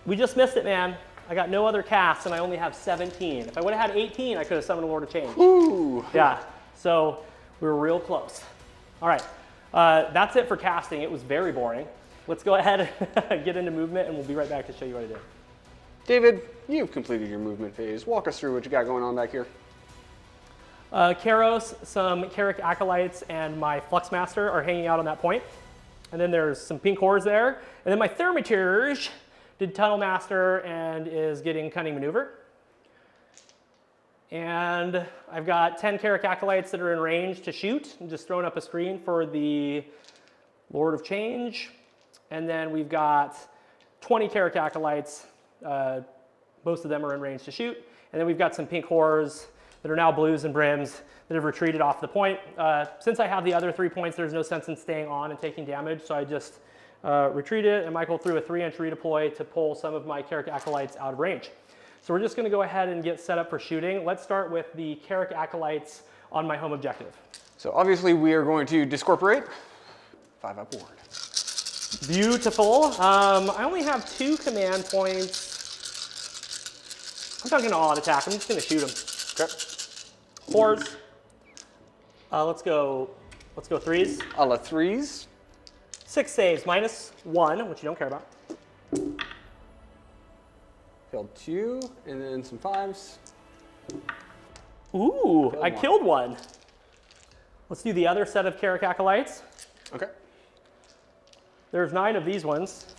We just missed it, man. I got no other casts and I only have 17. If I would have had 18, I could have summoned a Lord of Change. Ooh. Yeah, so we were real close. All right, that's it for casting. It was very boring. Let's go ahead and get into movement and we'll be right back to show you what I did. David, you've completed your movement phase. Walk us through what you got going on back here. Karos, some Carrick Acolytes, and my Flux Master are hanging out on that point. And then there's some pink cores there. And then my Thaumaturge did Tunnel Master and is getting Cunning Maneuver. And I've got 10 Carrick Acolytes that are in range to shoot. I'm just throwing up a screen for the Lord of Change. And then we've got 20 Carrick Acolytes. Most of them are in range to shoot. And then we've got some pink horrors that are now blues and brims that have retreated off the point. Since I have the other 3 points, there's no sense in staying on and taking damage, so I just retreated, and Michael threw a 3-inch redeploy to pull some of my Carrick Acolytes out of range. So we're just gonna go ahead and get set up for shooting. Let's start with the Carrick Acolytes on my home objective. So obviously we are going to discorporate. 5 up board. Beautiful. I only have 2 command points. I'm not gonna all-out attack, I'm just gonna shoot them. Okay. 4s. Let's go 3s. A la 3s. 6 saves, -1, which you don't care about. Failed 2, and then some 5s. Ooh, I one. killed one. Let's do the other set of Carrick Acolytes. Okay. There's 9 of these ones.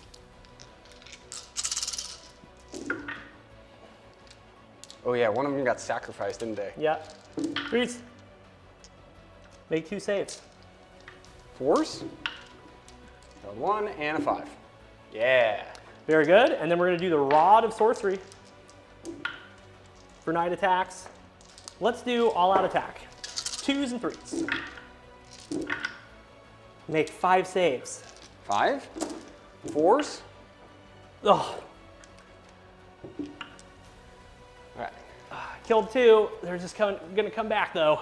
Oh yeah, one of them got sacrificed, didn't they? Yeah. 3s. Make 2 saves. 4s. Failed 1 and a 5. Yeah. Very good. And then we're going to do the Rod of Sorcery for 9 attacks. Let's do all-out attack. 2s and 3s. Make 5 saves. 5. 4s. Oh, All right. killed 2. They're just going to come back though.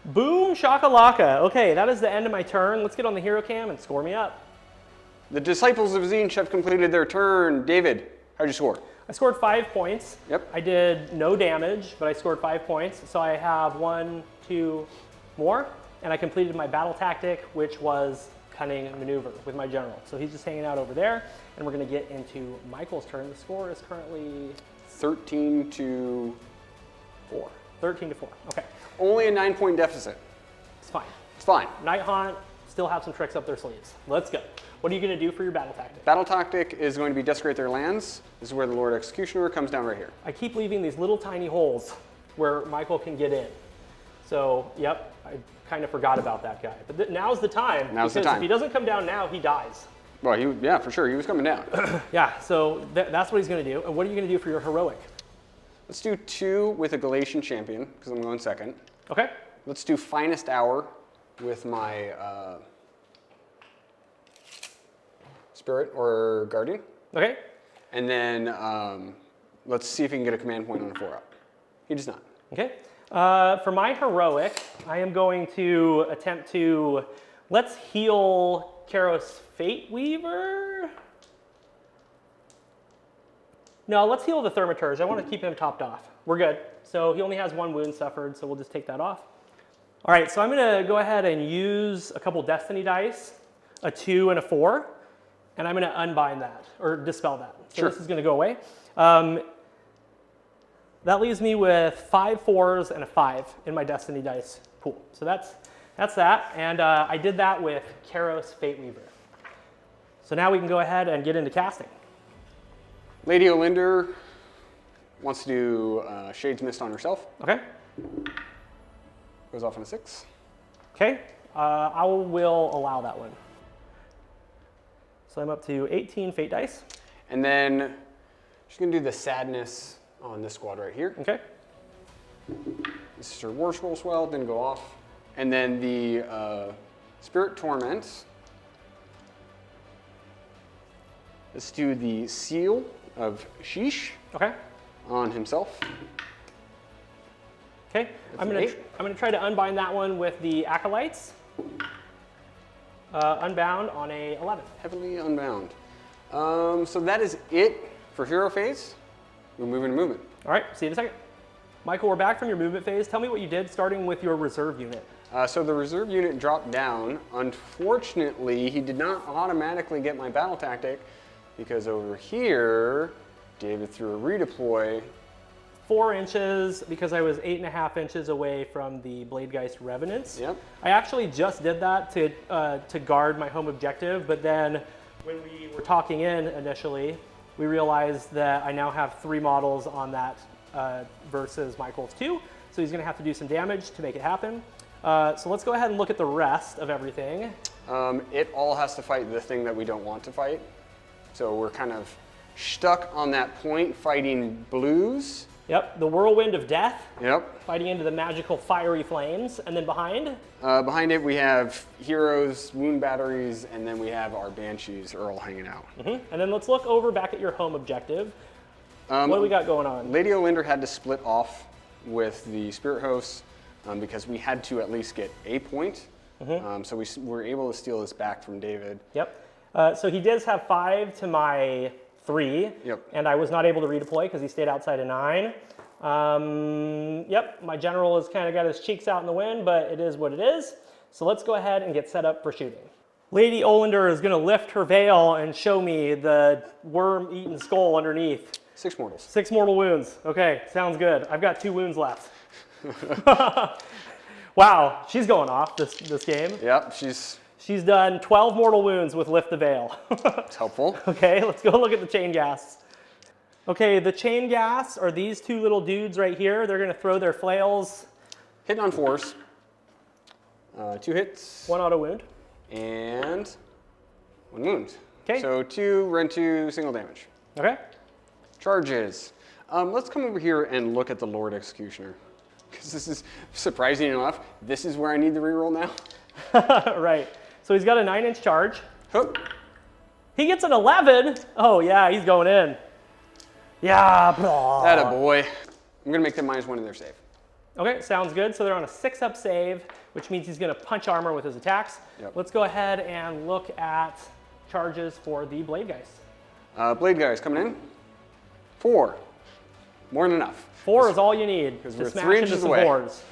Boom shakalaka. Okay, that is the end of my turn. Let's get on the hero cam and score me up. The Disciples of Tzeentch have completed their turn. David, how'd you score? I scored 5 points. Yep. I did no damage, but I scored 5 points. So I have 1, 2 more, and I completed my battle tactic, which was cunning maneuver with my general. So he's just hanging out over there, and we're going to get into Michael's turn. The score is currently 13 to 4. 13 to 4. Okay, Only a 9-point deficit. it's fine. It's fine. NIghthaunt still have some tricks up their sleeves. Let's go. What are you going to do for your battle tactic? Battle tactic is going to be desecrate their lands. This is where the Lord Executioner comes down right here. I keep leaving these little tiny holes where Michael can get in. So, yep, I kind of forgot about that guy. But now's the time. Now's the because time. if he doesn't come down now, he dies. Well, yeah, for sure. He was coming down. Yeah, so that's what he's going to do. And what are you going to do for your heroic? Let's do 2 with a Galatian champion, because I'm going second. Okay. Let's do Finest Hour with my Spirit or Guardian. Okay. And then let's see if he can get a command point on a 4-up. He does not. Okay. For my heroic, I am going to attempt to, let's heal Karos Fate Weaver. No, let's heal the Thermaturge. I want to keep him topped off. We're good. So he only has 1 wound suffered, so we'll just take that off. All right, so I'm going to go ahead and use a couple Destiny dice, a 2 and a 4, and I'm going to unbind that, or dispel that. So Sure. This is going to go away. That leaves me with 5 4s and a 5 in my Destiny dice pool. So that's that, and I did that with Karos Fate Weaver. So now we can go ahead and get into casting. Lady Olinder wants to do Shade's Mist on herself. Okay. Goes off on a 6. Okay. I will allow that one. So I'm up to 18 Fate dice. And then she's going to do the Sadness on this squad right here. Okay. This is her War Scroll Swell, didn't go off. And then the Spirit Torment. Let's do the Seal of Sheesh Okay. on himself. Okay. That's I'm an gonna 8. I'm gonna try to unbind that one with the Acolytes. Unbound on a 11. Heavily unbound. So that is it for hero phase. We're moving to movement. All right. See you in a second. Michael, we're back from your movement phase. Tell me what you did, starting with your reserve unit. So the reserve unit dropped down. Unfortunately, he did not automatically get my battle tactic because over here, David threw a redeploy. 4 inches because I was 8.5 inches away from the Bladegeist Revenants. Yep. I actually just did that to guard my home objective, but then when we were talking in initially, we realized that I now have 3 models on that versus Michael's 2. so he's going to have to do some damage to make it happen. So let's go ahead and look at the rest of everything. It all has to fight the thing that we don't want to fight. So we're kind of stuck on that point fighting blues. Yep, the Whirlwind of Death. Yep. Fighting into the magical fiery flames. And then behind? Behind it we have heroes, wound batteries, and then we have our banshees are all hanging out. And then let's look over back at your home objective. What do we got going on? Lady Olinder had to split off with the spirit hosts because we had to at least get a point. So we were able to steal this back from David. Yep. So he does have 5 to my 3. Yep. And I was not able to redeploy because he stayed outside of 9. Yep, my general has kind of got his cheeks out in the wind, but it is what it is. So let's go ahead and get set up for shooting. Lady Olinder is going to lift her veil and show me the worm-eaten skull underneath. 6 mortals. 6 mortal wounds. Okay, sounds good. I've got 2 wounds left. Wow, she's going off this game. Yep, She's done 12 mortal wounds with Lift the Veil. it's helpful. Okay, let's go look at the chain gas. Okay, the chain gas are these 2 little dudes right here. They're going to throw their flails. Hitting on 4s. 2 hits. 1 auto wound. And 1 wound. Okay. So 2 rend 2 single damage. Okay. Charges. Let's come over here and look at the Lord Executioner. Because this is, surprising enough, this is where I need the reroll now. Right. So he's got a 9-inch charge. Hook. He gets an 11. Oh, yeah, he's going in. Yeah. Atta boy. I'm going to make them -1 in their save. Okay, sounds good. So they're on a 6-up save, which means he's going to punch armor with his attacks. Yep. Let's go ahead and look at charges for the Blade Guys. Blade guys coming in. 4. More than enough. 4 is all you need to we're smash 3 into inches some away. boards.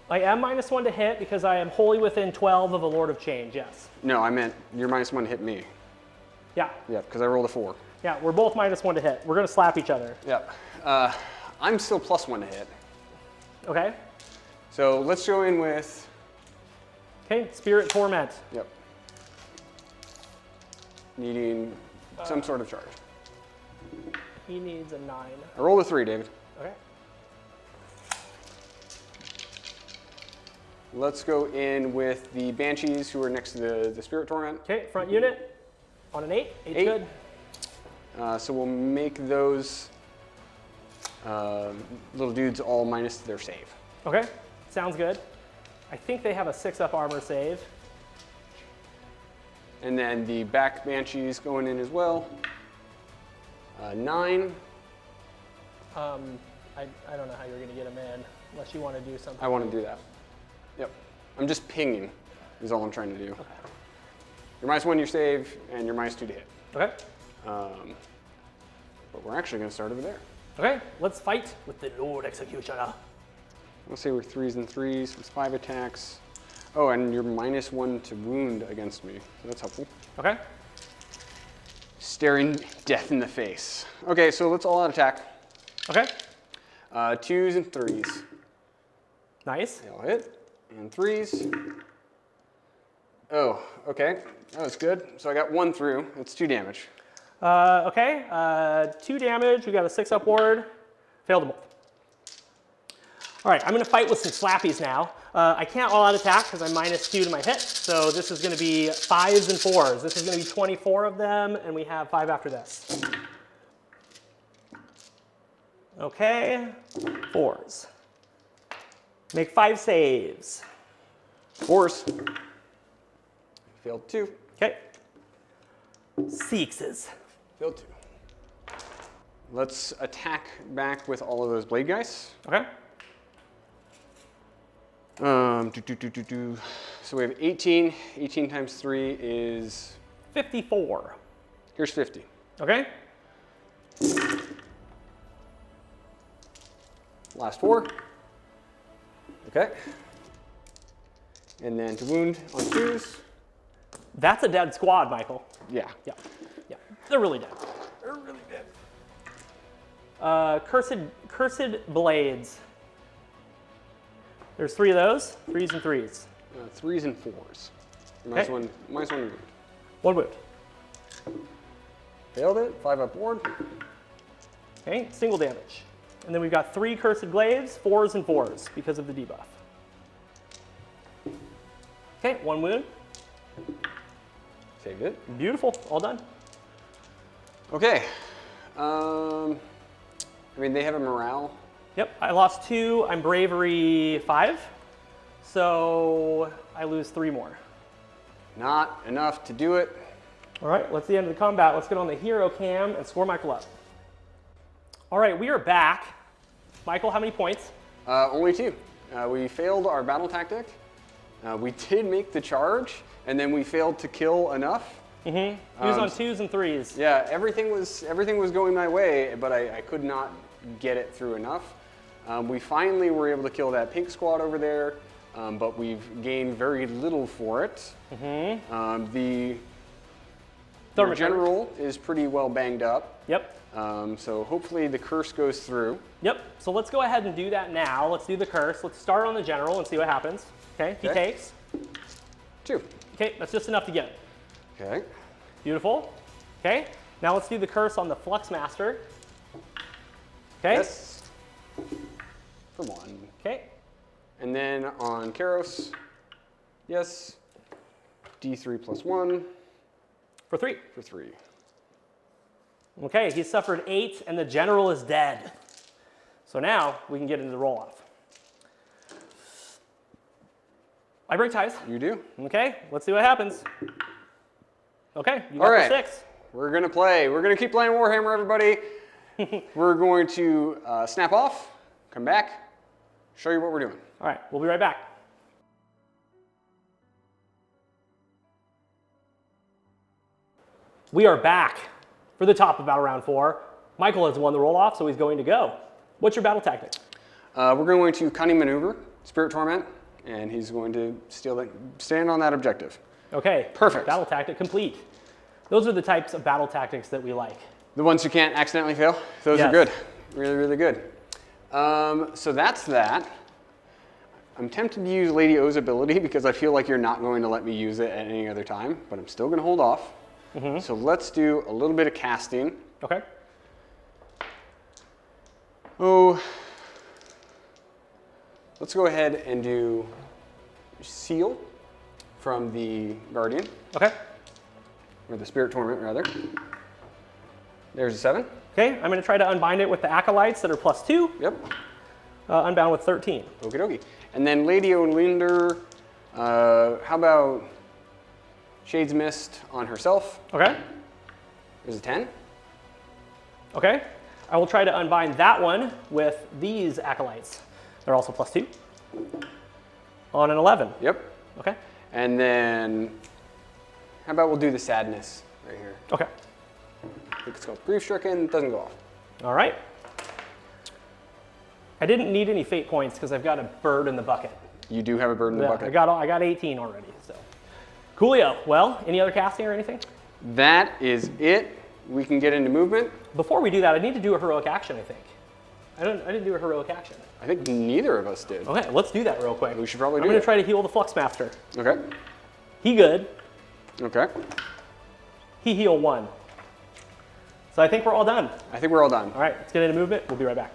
I am -1 to hit because I am wholly within 12 of a Lord of Change, yes. No, I meant your -1 to hit me. Yeah. Yep, because I rolled a 4. Yeah, we're both -1 to hit. We're going to slap each other. Yep. I'm still +1 to hit. Okay. So let's go in with. Okay, Spirit Torment. Yep. Needing some sort of charge. He needs a 9. I rolled a 3, David. Okay. Let's go in with the Banshees who are next to the Spirit Torment. Okay, front unit on an 8. 8's 8. good. So we'll make those little dudes all minus their save. Okay, sounds good. I think they have a 6-up armor save. And then the back Banshees going in as well. 9. I don't know how you're going to get them in unless you want to do something. I want to do that. Yep. I'm just pinging is all I'm trying to do. Okay. You're -1 your save, and you're -2 to hit. Okay. But we're actually going to start over there. Okay, let's fight with the Lord Executioner. Let's say we're 3s and 3s with 5 attacks. Oh, and you're -1 to wound against me. So that's helpful. Okay. Staring death in the face. Okay, so let's all out attack. Okay. 2s and 3s. Nice. They all hit. And 3s. Oh, okay. That was good. So I got 1 through. That's 2 damage. Okay. 2 damage. We got a 6-up ward. Failed them both. All right, I'm going to fight with some slappies now. I can't all out attack because I'm -2 to my hit. So this is going to be 5s and 4s. This is going to be 24 of them, and we have 5 after this. Okay, 4s. Make 5 saves. 4s. Failed 2. Okay. 6s. Failed 2. Let's attack back with all of those blade guys. Okay. So we have 18. 18 times 3 is 54. here's 50. Okay. Last 4. Okay. And then to wound on 2s. That's a dead squad, Michael. Yeah. Yeah. Yeah. They're really dead. They're really dead. Cursed blades. There's 3 of those. 3s and 3s. 3s and 4s. Okay. -1 wound. 1 wound. Failed it. 5 up ward. Okay. Single damage. And then we've got 3 Cursed Glaives, 4s and 4s because of the debuff. Okay, 1 wound. Saved it. Beautiful, all done. Okay. I mean, they have a morale. Yep, I lost 2, I'm bravery 5. So I lose 3 more. Not enough to do it. All right, let's the end of the combat. Let's get on the hero cam and score Michael up. All right, we are back. Michael, how many points? Only 2. We failed our battle tactic. We did make the charge, and then we failed to kill enough. Mm-hmm. He was on 2s and 3s. Yeah, everything was going my way, but I could not get it through enough. We finally were able to kill that pink squad over there, but we've gained very little for it. Mm-hmm. The general is pretty well banged up. Yep. So hopefully the curse goes through. Yep, so let's go ahead and do that now. Let's do the curse. Let's start on the general and see what happens. Okay, he takes. 2. Okay, that's just enough to get it. Okay. Beautiful. Okay, now let's do the curse on the Flux Master. Okay. Yes. For 1. Okay. And then on Karos, yes. D3 plus 1. For 3. For 3. Okay, he suffered 8 and the general is dead. So now we can get into the roll-off. I break ties. You do. Okay, let's see what happens. Okay, you got All right. the 6. We're going to play. We're going to keep playing Warhammer, everybody. We're going to snap off, come back, show you what we're doing. All right, we'll be right back. We are back for the top of Battle Round 4. Michael has won the roll-off, so he's going to go. What's your battle tactic? We're going to cunning maneuver, Spirit Torment, and he's going to stand on that objective. Okay, Perfect. Battle tactic complete. Those are the types of battle tactics that we like. The ones you can't accidentally fail, those Yes. are good. Really, really good. So that's that. I'm tempted to use Lady O's ability because I feel like you're not going to let me use it at any other time, but I'm still going to hold off. Mm-hmm. So let's do a little bit of casting. Okay. Oh, let's go ahead and do Seal from the Guardian. Okay. Or the Spirit Torment, rather. There's a 7. Okay, I'm going to try to unbind it with the Acolytes that are +2. Yep. Unbound with 13. Okie dokie. And then Lady Olinder, how about Shades Mist on herself? Okay. There's a 10. Okay. I will try to unbind that one with these Acolytes. They're also +2. On an 11. Yep. Okay. And then, how about we'll do the Sadness right here. Okay. I think it's called Grief Stricken, doesn't go off. All right. I didn't need any fate points because I've got a bird in the bucket. You do have a bird in the bucket. I got 18 already, so. Coolio. Well, any other casting or anything? That is it. We can get into movement. Before we do that, I need to do a heroic action, I think. I didn't do a heroic action. I think neither of us did. Okay, let's do that real quick. We should probably do I'm going it. to try to heal the Flux Master. Okay. He good. Okay. He heal 1. So I think we're all done. I think we're all done. All right, let's get into movement. We'll be right back.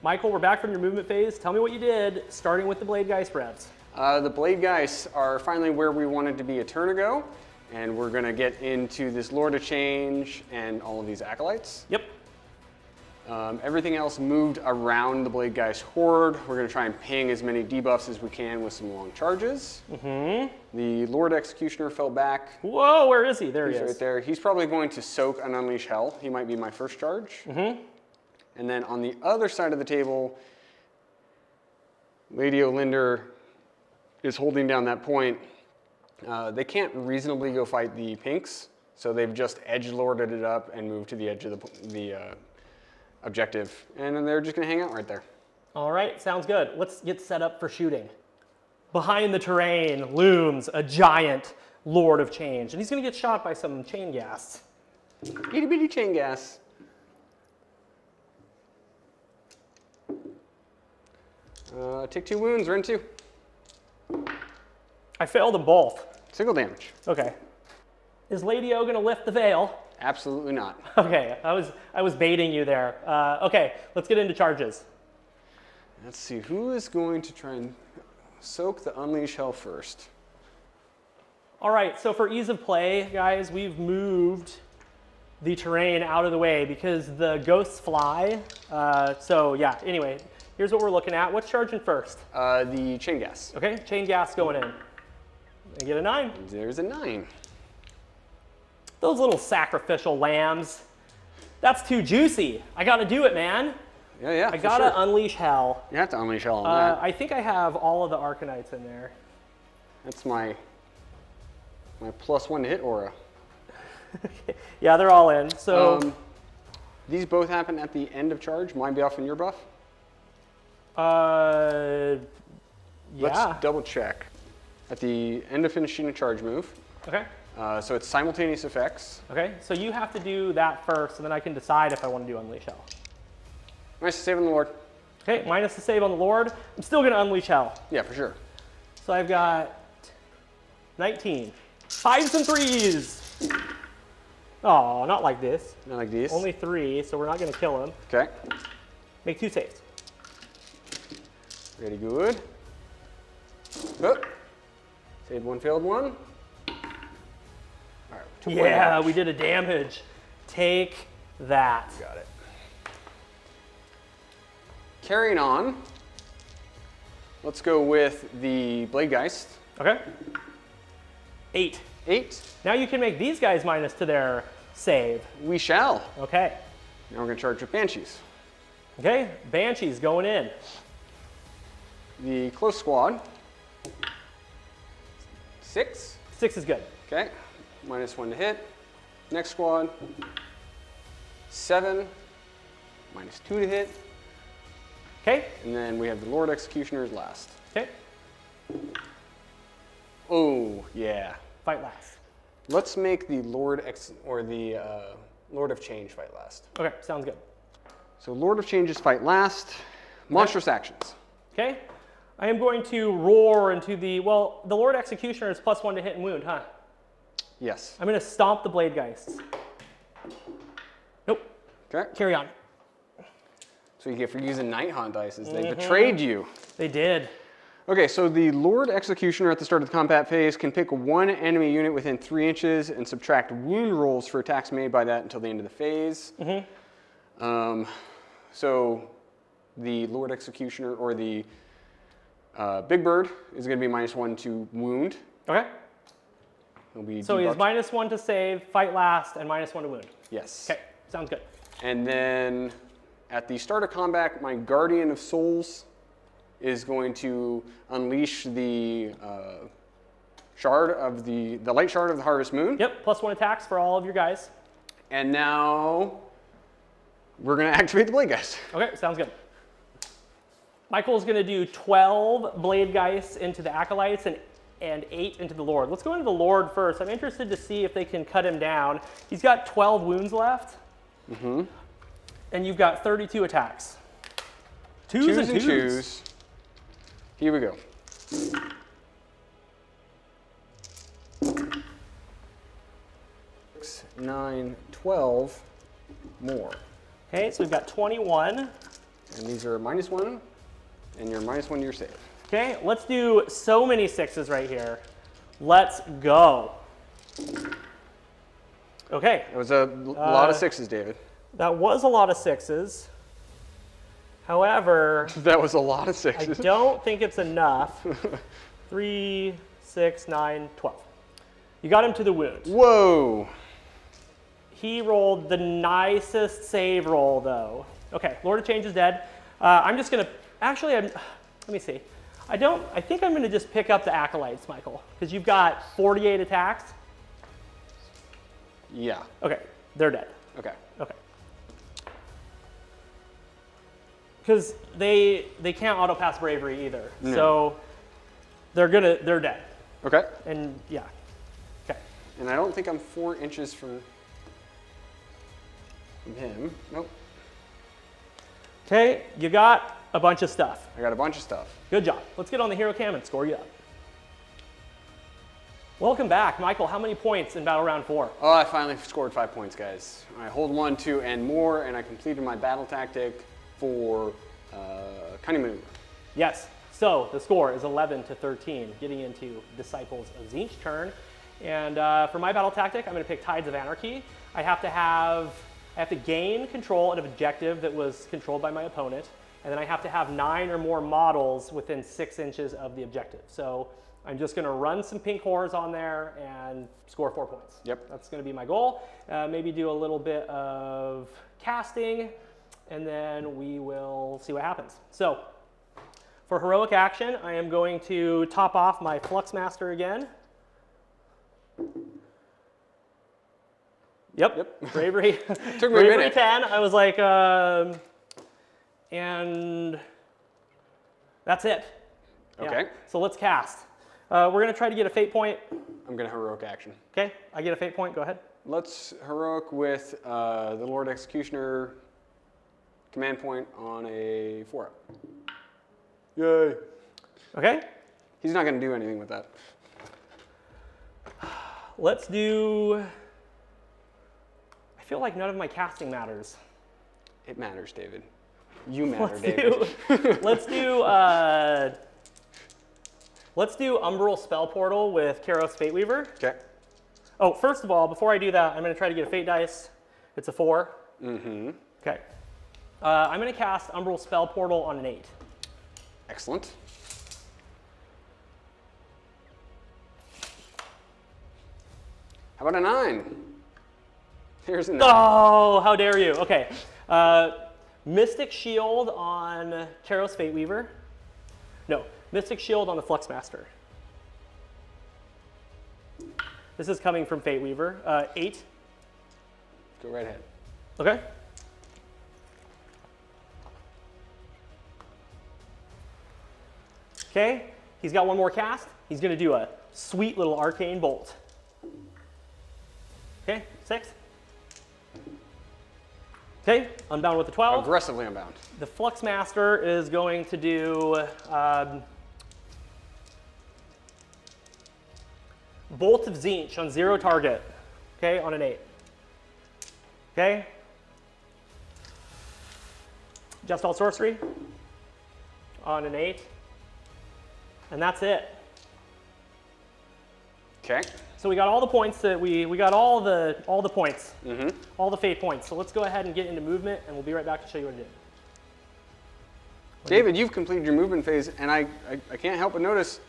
Michael, we're back from your movement phase. Tell me what you did, starting with the Blade Geist revs. The Blade Geist are finally where we wanted to be a turn ago, and we're going to get into this Lord of Change and all of these Acolytes. Yep. Everything else moved around the Blade Geist Horde. We're going to try and ping as many debuffs as we can with some long charges. Mm-hmm. The Lord Executioner fell back. Whoa, where is he? There he He's is. right there. He's probably going to soak and unleash hell. He might be my first charge. Mm-hmm. And then on the other side of the table, Lady Olinder is holding down that point. They can't reasonably go fight the pinks, so they've just edgelorded it up and moved to the edge of the objective, and then they're just going to hang out right there. All right, sounds good. Let's get set up for shooting. Behind the terrain looms a giant Lord of Change, and he's going to get shot by some chain gas. Itty bitty chain gas. Take 2 wounds, rend 2. I failed them both. Single damage. Okay. Is Lady O gonna lift the veil? Absolutely not. Okay, I was baiting you there. Okay, let's get into charges. Let's see, who is going to try and soak the Unleash Hell first? All right, so for ease of play, guys, we've moved the terrain out of the way because the ghosts fly. So yeah, anyway, here's what we're looking at. What's charging first? The chain gas. Okay, chain gas going in. I get a 9. There's a 9. Those little sacrificial lambs. That's too juicy. I gotta do it, man. Yeah, I gotta unleash hell. You have to unleash hell on that. I think I have all of the Arcanites in there. That's my +1 to hit aura. Yeah, they're all in. So these both happen at the end of charge. Mine buff and your buff. Yeah. Let's double check. At the end of finishing a charge move. Okay. So it's simultaneous effects. Okay, so you have to do that first, and then I can decide if I want to do Unleash Hell. Nice to save on the Lord. Okay, minus the save on the Lord. I'm still going to Unleash Hell. Yeah, for sure. So I've got 19. 5s and 3s. Oh, not like this. Not like these. Only 3, so we're not going to kill him. Okay. Make 2 saves. Very good. Oh. Saved 1, failed 1. All right. Yeah, we did a damage. Take that. Got it. Carrying on, let's go with the Blade Geist. Okay. 8. 8. Now you can make these guys minus to their save. We shall. Okay. Now we're going to charge with Banshees. Okay, Banshees going in. The close squad. 6. 6 is good. Okay. -1 to hit. Next squad. 7. -2 to hit. Okay. And then we have the Lord Executioners last. Okay. Oh, yeah. Fight last. Let's make the Lord of Change fight last. Okay, sounds good. So Lord of Changes fight last. Monstrous actions. Okay. I am going to roar into the, well, the Lord Executioner is +1 to hit and wound, huh? Yes. I'm going to stomp the Blade Geists. Nope. Okay. Carry on. So you get for using NIghthaunt dice. They betrayed you. They did. Okay, so the Lord Executioner at the start of the combat phase can pick one enemy unit within 3 inches and subtract wound rolls for attacks made by that until the end of the phase. So the Lord Executioner or the Big Bird is going to be -1 to wound. Okay. He'll be So he has debuffed. -1 to save, fight last, and -1 to wound. Yes. Okay, sounds good. And then at the start of combat, my Guardian of Souls is going to unleash the shard of the light shard of the Harvest Moon. Yep, +1 attacks for all of your guys. And now we're going to activate the Blade Geist. Okay, sounds good. Michael's going to do 12 Blade Geists into the Acolytes and 8 into the Lord. Let's go into the Lord first. I'm interested to see if they can cut him down. He's got 12 wounds left. And you've got 32 attacks. Twos and twos. Here we go. Six, 9, 12 more. Okay, so we've got 21. And these are -1, and you're -1 to your save. Okay, let's do so many 6s right here. Let's go. Okay. It was a lot of 6s, David. That was a lot of 6s. However, That was a lot of I 6s. don't think it's enough. 3, 6, 9, 12. You got him to the wound. Whoa. He rolled the nicest save roll, though. Okay, Lord of Change is dead. I'm just gonna, actually, let me see. I think I'm gonna just pick up the Acolytes, Michael, because you've got 48 attacks. Yeah. Okay, they're dead. Okay. Okay. Because they can't auto pass bravery either, so they're dead. Okay. And yeah, okay. And I don't think I'm 4 inches from him. Nope. Okay, you got a bunch of stuff. I got a bunch of stuff. Good job. Let's get on the hero cam and score you up. Welcome back. Michael, how many points in battle round 4? Oh, I finally scored 5 points, guys. I hold 1, 2, and more, and I completed my battle tactic for cunning maneuver. Yes. So the score is 11-13, getting into Disciples of Tzeentch turn. And for my battle tactic, I'm going to pick Tides of Anarchy. I have to gain control of an objective that was controlled by my opponent, and then I have to have 9 or more models within 6 inches of the objective. So I'm just going to run some pink horrors on there and score 4 points. Yep. That's going to be my goal. Maybe do a little bit of casting, and then we will see what happens. So for heroic action, I am going to top off my Fluxmaster again. Yep. Bravery. Took me a minute. 10. I was like, and that's it. Okay. Yeah. So let's cast. We're going to try to get a fate point. I'm going to heroic action. Okay, I get a fate point. Go ahead. Let's heroic with the Lord Executioner command point on a 4-up. Yay. Okay. He's not going to do anything with that. Let's do. I feel like none of my casting matters. It matters, David. You matter, David. Let's do Umbral Spell Portal with Karos Fateweaver. Okay. Oh, first of all, before I do that, I'm going to try to get a fate dice. It's a 4. Mm-hmm. Okay. I'm going to cast Umbral Spell Portal on an 8. Excellent. How about a 9? Here's a 9. Oh, how dare you. Okay. Mystic Shield on Karos Fateweaver. No, Mystic Shield on the Fluxmaster. This is coming from Fateweaver. 8. Go right ahead. Okay. Okay, he's got one more cast. He's going to do a sweet little arcane bolt. Okay, 6. Okay, unbound with the 12. Aggressively unbound. The Fluxmaster is going to do Bolt of Tzeentch on 0 target. Okay, on an 8. Okay. Just all sorcery on an 8. And that's it. Okay. So we got all the points that we got all the points. Mm-hmm. All the fate points. So let's go ahead and get into movement, and we'll be right back to show you what to do. David, you've completed your movement phase, and I can't help but notice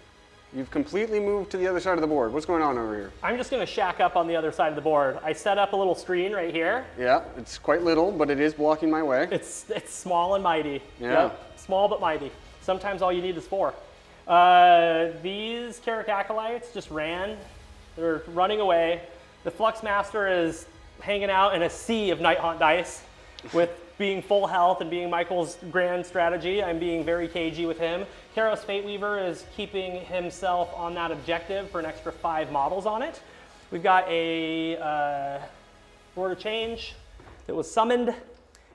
you've completely moved to the other side of the board. What's going on over here? I'm just going to shack up on the other side of the board. I set up a little screen right here. Yeah, it's quite little, but it is blocking my way. It's small and mighty. Yeah. Yep. Small but mighty. Sometimes all you need is 4. These Carrick Acolytes just ran. They're running away. The Fluxmaster is hanging out in a sea of NIghthaunt dice with being full health and being Michael's grand strategy. I'm being very cagey with him. Karos Fateweaver is keeping himself on that objective for an extra 5 models on it. We've got a Lord of Change that was summoned.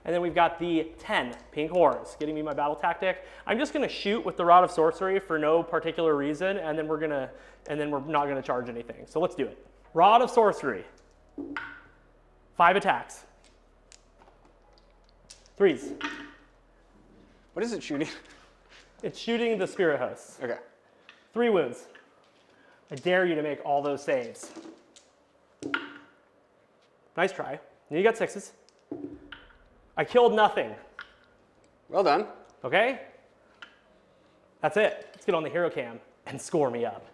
And then we've got the 10 pink horrors, getting me my battle tactic. I'm just going to shoot with the Rod of Sorcery for no particular reason, and then we're not going to charge anything. So let's do it. Rod of Sorcery. 5 attacks. 3s. What is it shooting? It's shooting the Spirit Hosts. Okay. 3 wounds. I dare you to make all those saves. Nice try. And you got 6s. I killed nothing. Well done. Okay? That's it. Let's get on the hero cam and score me up.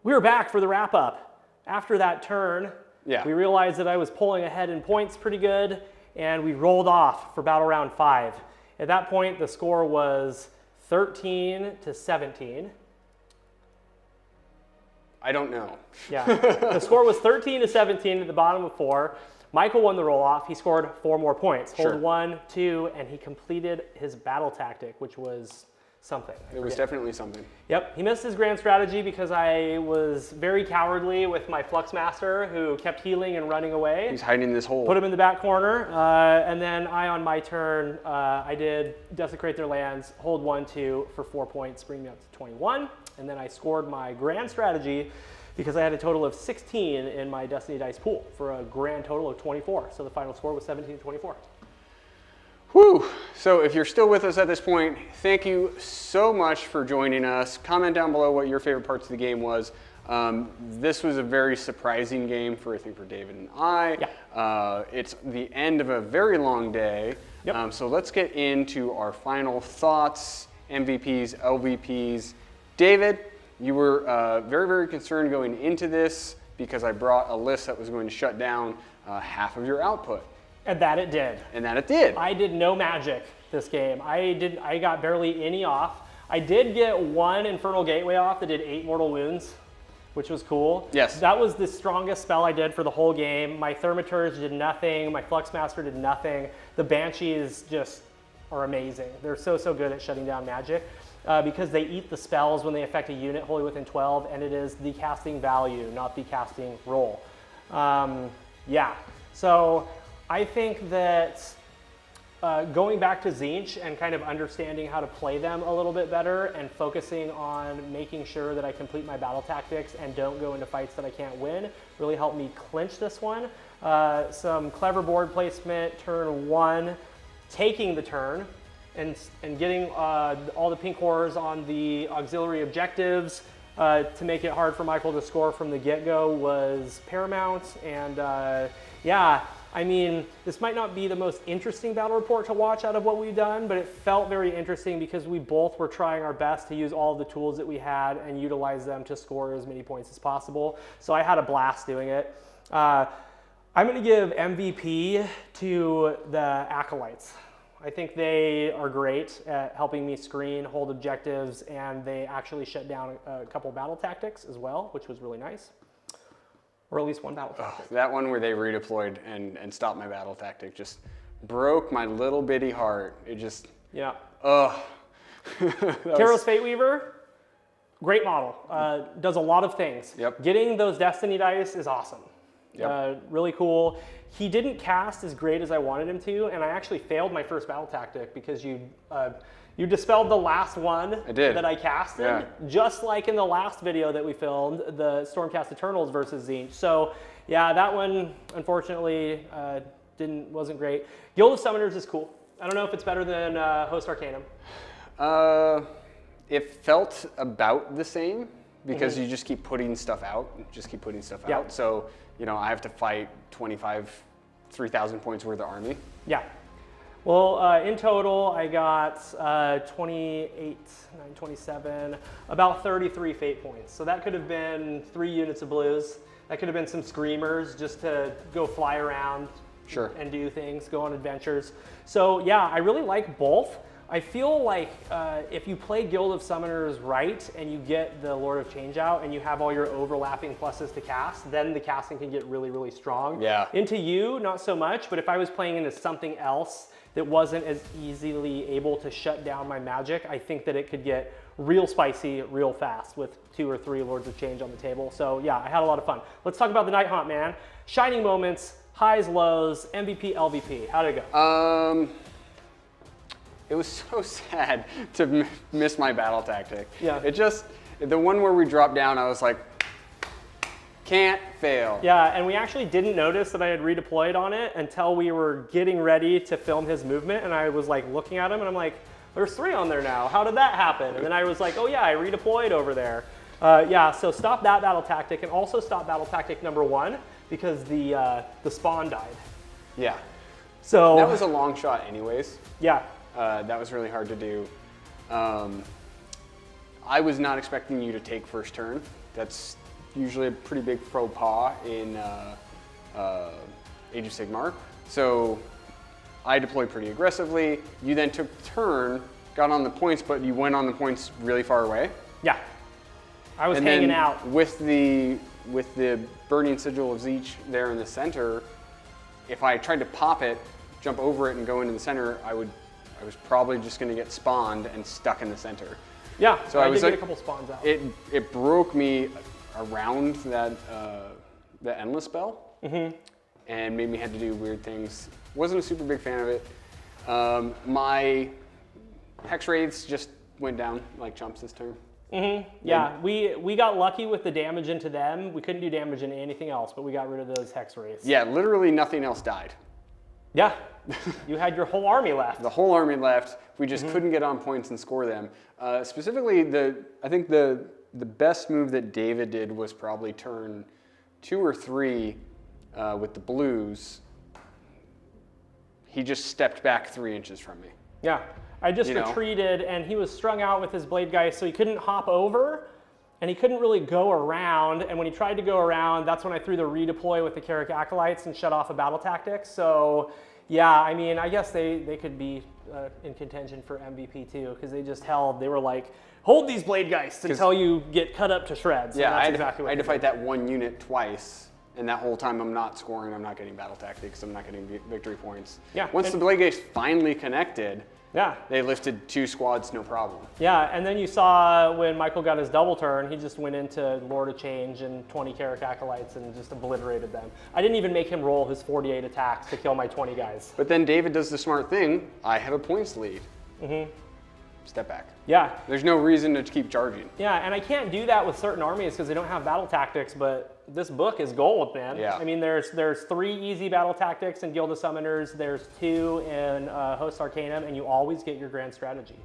We're back for the wrap up. After that turn, we realized that I was pulling ahead in points pretty good, and we rolled off for battle round 5. At that point, the score was 13-17. I don't know. Yeah, the score was 13-17 at the bottom of 4. Michael won the roll-off. He scored 4 more points. Hold 1, 2, and he completed his battle tactic, which was something. It was definitely something. Yep, he missed his grand strategy because I was very cowardly with my Flux Master who kept healing and running away. He's hiding in this hole. Put him in the back corner, and then on my turn, I did desecrate their lands, hold 1-2 for 4 points, bring me up to 21, and then I scored my grand strategy because I had a total of 16 in my Destiny Dice pool for a grand total of 24. So the final score was 17-24. Whew. So if you're still with us at this point, thank you so much for joining us. Comment down below what your favorite parts of the game was. This was a very surprising game for, I think, for David and I. Yeah. It's the end of a very long day. Yep. So let's get into our final thoughts, MVPs, LVPs. David, you were very, very concerned going into this because I brought a list that was going to shut down half of your output. And that it did. And that it did. I did no magic this game. I got barely any off. I did get one Infernal Gateway off that did 8 mortal wounds, which was cool. Yes. That was the strongest spell I did for the whole game. My Thermiturs did nothing. My Flux Master did nothing. The Banshees just are amazing. They're so good at shutting down magic because they eat the spells when they affect a unit wholly within 12, and it is the casting value, not the casting roll. Yeah. So I think that going back to Tzeentch and kind of understanding how to play them a little bit better and focusing on making sure that I complete my battle tactics and don't go into fights that I can't win really helped me clinch this one. Some clever board placement, turn 1, taking the turn and getting all the pink horrors on the auxiliary objectives to make it hard for Michael to score from the get-go was paramount. And yeah, I mean, this might not be the most interesting battle report to watch out of what we've done, but it felt very interesting because we both were trying our best to use all the tools that we had and utilize them to score as many points as possible. So I had a blast doing it. I'm going to give MVP to the Acolytes. I think they are great at helping me screen, hold objectives, and they actually shut down a couple battle tactics as well, which was really nice. Or at least one battle tactic. That one where they redeployed and stopped my battle tactic just broke my little bitty heart. It just, yeah. ugh. Karos Fateweaver, great model. Does a lot of things. Yep. Getting those Destiny dice is awesome. Yep. Really cool. He didn't cast as great as I wanted him to, and I actually failed my first battle tactic because you dispelled the last one that I casted, just like in the last video that we filmed, the Stormcast Eternals versus Tzeentch. So yeah, that one unfortunately wasn't great. Guild of Summoners is cool. I don't know if it's better than Host Arcanum. It felt about the same because you just keep putting stuff out, out. So, you know, I have to fight 3,000 points worth of army. Yeah. Well, in total, I got 28, 9, 27, about 33 fate points. So that could have been 3 units of blues. That could have been some screamers just to go fly around and do things, go on adventures. So yeah, I really like both. I feel like if you play Guild of Summoners right and you get the Lord of Change out and you have all your overlapping pluses to cast, then the casting can get really, really strong. Yeah. Into you, not so much, but if I was playing into something else that wasn't as easily able to shut down my magic, I think that it could get real spicy real fast with 2 or 3 Lords of Change on the table. So yeah, I had a lot of fun. Let's talk about the NIghthaunt, man. Shining moments, highs, lows, MVP, LVP. How did it go? It was so sad to miss my battle tactic. Yeah. It just, the one where we dropped down, I was like, can't fail. Yeah, and we actually didn't notice that I had redeployed on it until we were getting ready to film his movement, and I was like looking at him and I'm like, there's 3 on there now. How did that happen? And then I was like, oh yeah, I redeployed over there. Yeah, so stop that battle tactic and also stop battle tactic number 1 because the spawn died. Yeah. So that was a long shot anyways. Yeah. That was really hard to do. I was not expecting you to take first turn. That's usually a pretty big faux pas in Age of Sigmar. So I deployed pretty aggressively. You then took the turn, got on the points, but you went on the points really far away. Yeah. I was and hanging then out. With the Burning Sigil of Tzeentch there in the center, if I tried to pop it, jump over it, and go into the center, I would I was probably just going to get spawned and stuck in the center. Yeah, So I was did get like, a couple spawns out. It broke me around that the endless spell, and made me have to do weird things. Wasn't a super big fan of it. My hex wraiths just went down like chumps this turn. Yeah, we got lucky with the damage into them. We couldn't do damage into anything else, but we got rid of those hex wraiths. Yeah, literally nothing else died. Yeah, you had your whole army left. The whole army left. We just couldn't get on points and score them. Specifically, I think the best move that David did was probably turn 2 or 3 with the blues. He just stepped back 3 inches from me. Yeah, I just retreated, and he was strung out with his blade guy, so he couldn't hop over, and he couldn't really go around. And when he tried to go around, that's when I threw the redeploy with the Carrick Acolytes and shut off a battle tactic. So yeah, I mean, I guess they could be in contention for MVP too, because they were like, hold these blade guys until you get cut up to shreds. Yeah, I had to fight that one unit twice. And that whole time I'm not scoring, I'm not getting battle tactics, I'm not getting victory points. Yeah. Once the blade guys finally connected, yeah, they lifted 2 squads, no problem. Yeah, and then you saw when Michael got his double turn, he just went into Lord of Change and 20 Carrick Acolytes and just obliterated them. I didn't even make him roll his 48 attacks to kill my 20 guys. But then David does the smart thing. I have a points lead. Step back. Yeah. There's no reason to keep charging. Yeah, and I can't do that with certain armies because they don't have battle tactics, but this book is gold, man. Yeah. I mean, there's 3 easy battle tactics in Guild of Summoners, there's 2 in Host Arcanum, and you always get your grand strategy,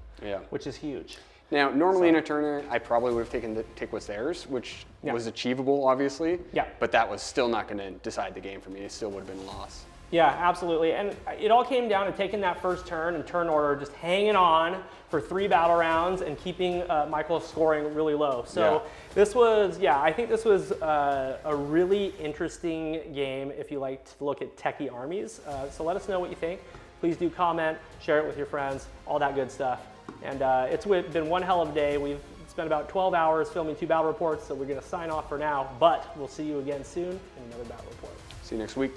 which is huge. Now, normally in a tournament, I probably would have taken the Take What's Theirs, which was achievable, obviously. Yeah. But that was still not going to decide the game for me. It still would have been a loss. Yeah, absolutely. And it all came down to taking that first turn and turn order, just hanging on for 3 battle rounds and keeping Michael's scoring really low. So this was, I think this was a really interesting game if you like to look at techie armies. So let us know what you think. Please do comment, share it with your friends, all that good stuff. And it's been one hell of a day. We've spent about 12 hours filming 2 battle reports, so we're going to sign off for now. But we'll see you again soon in another battle report. See you next week.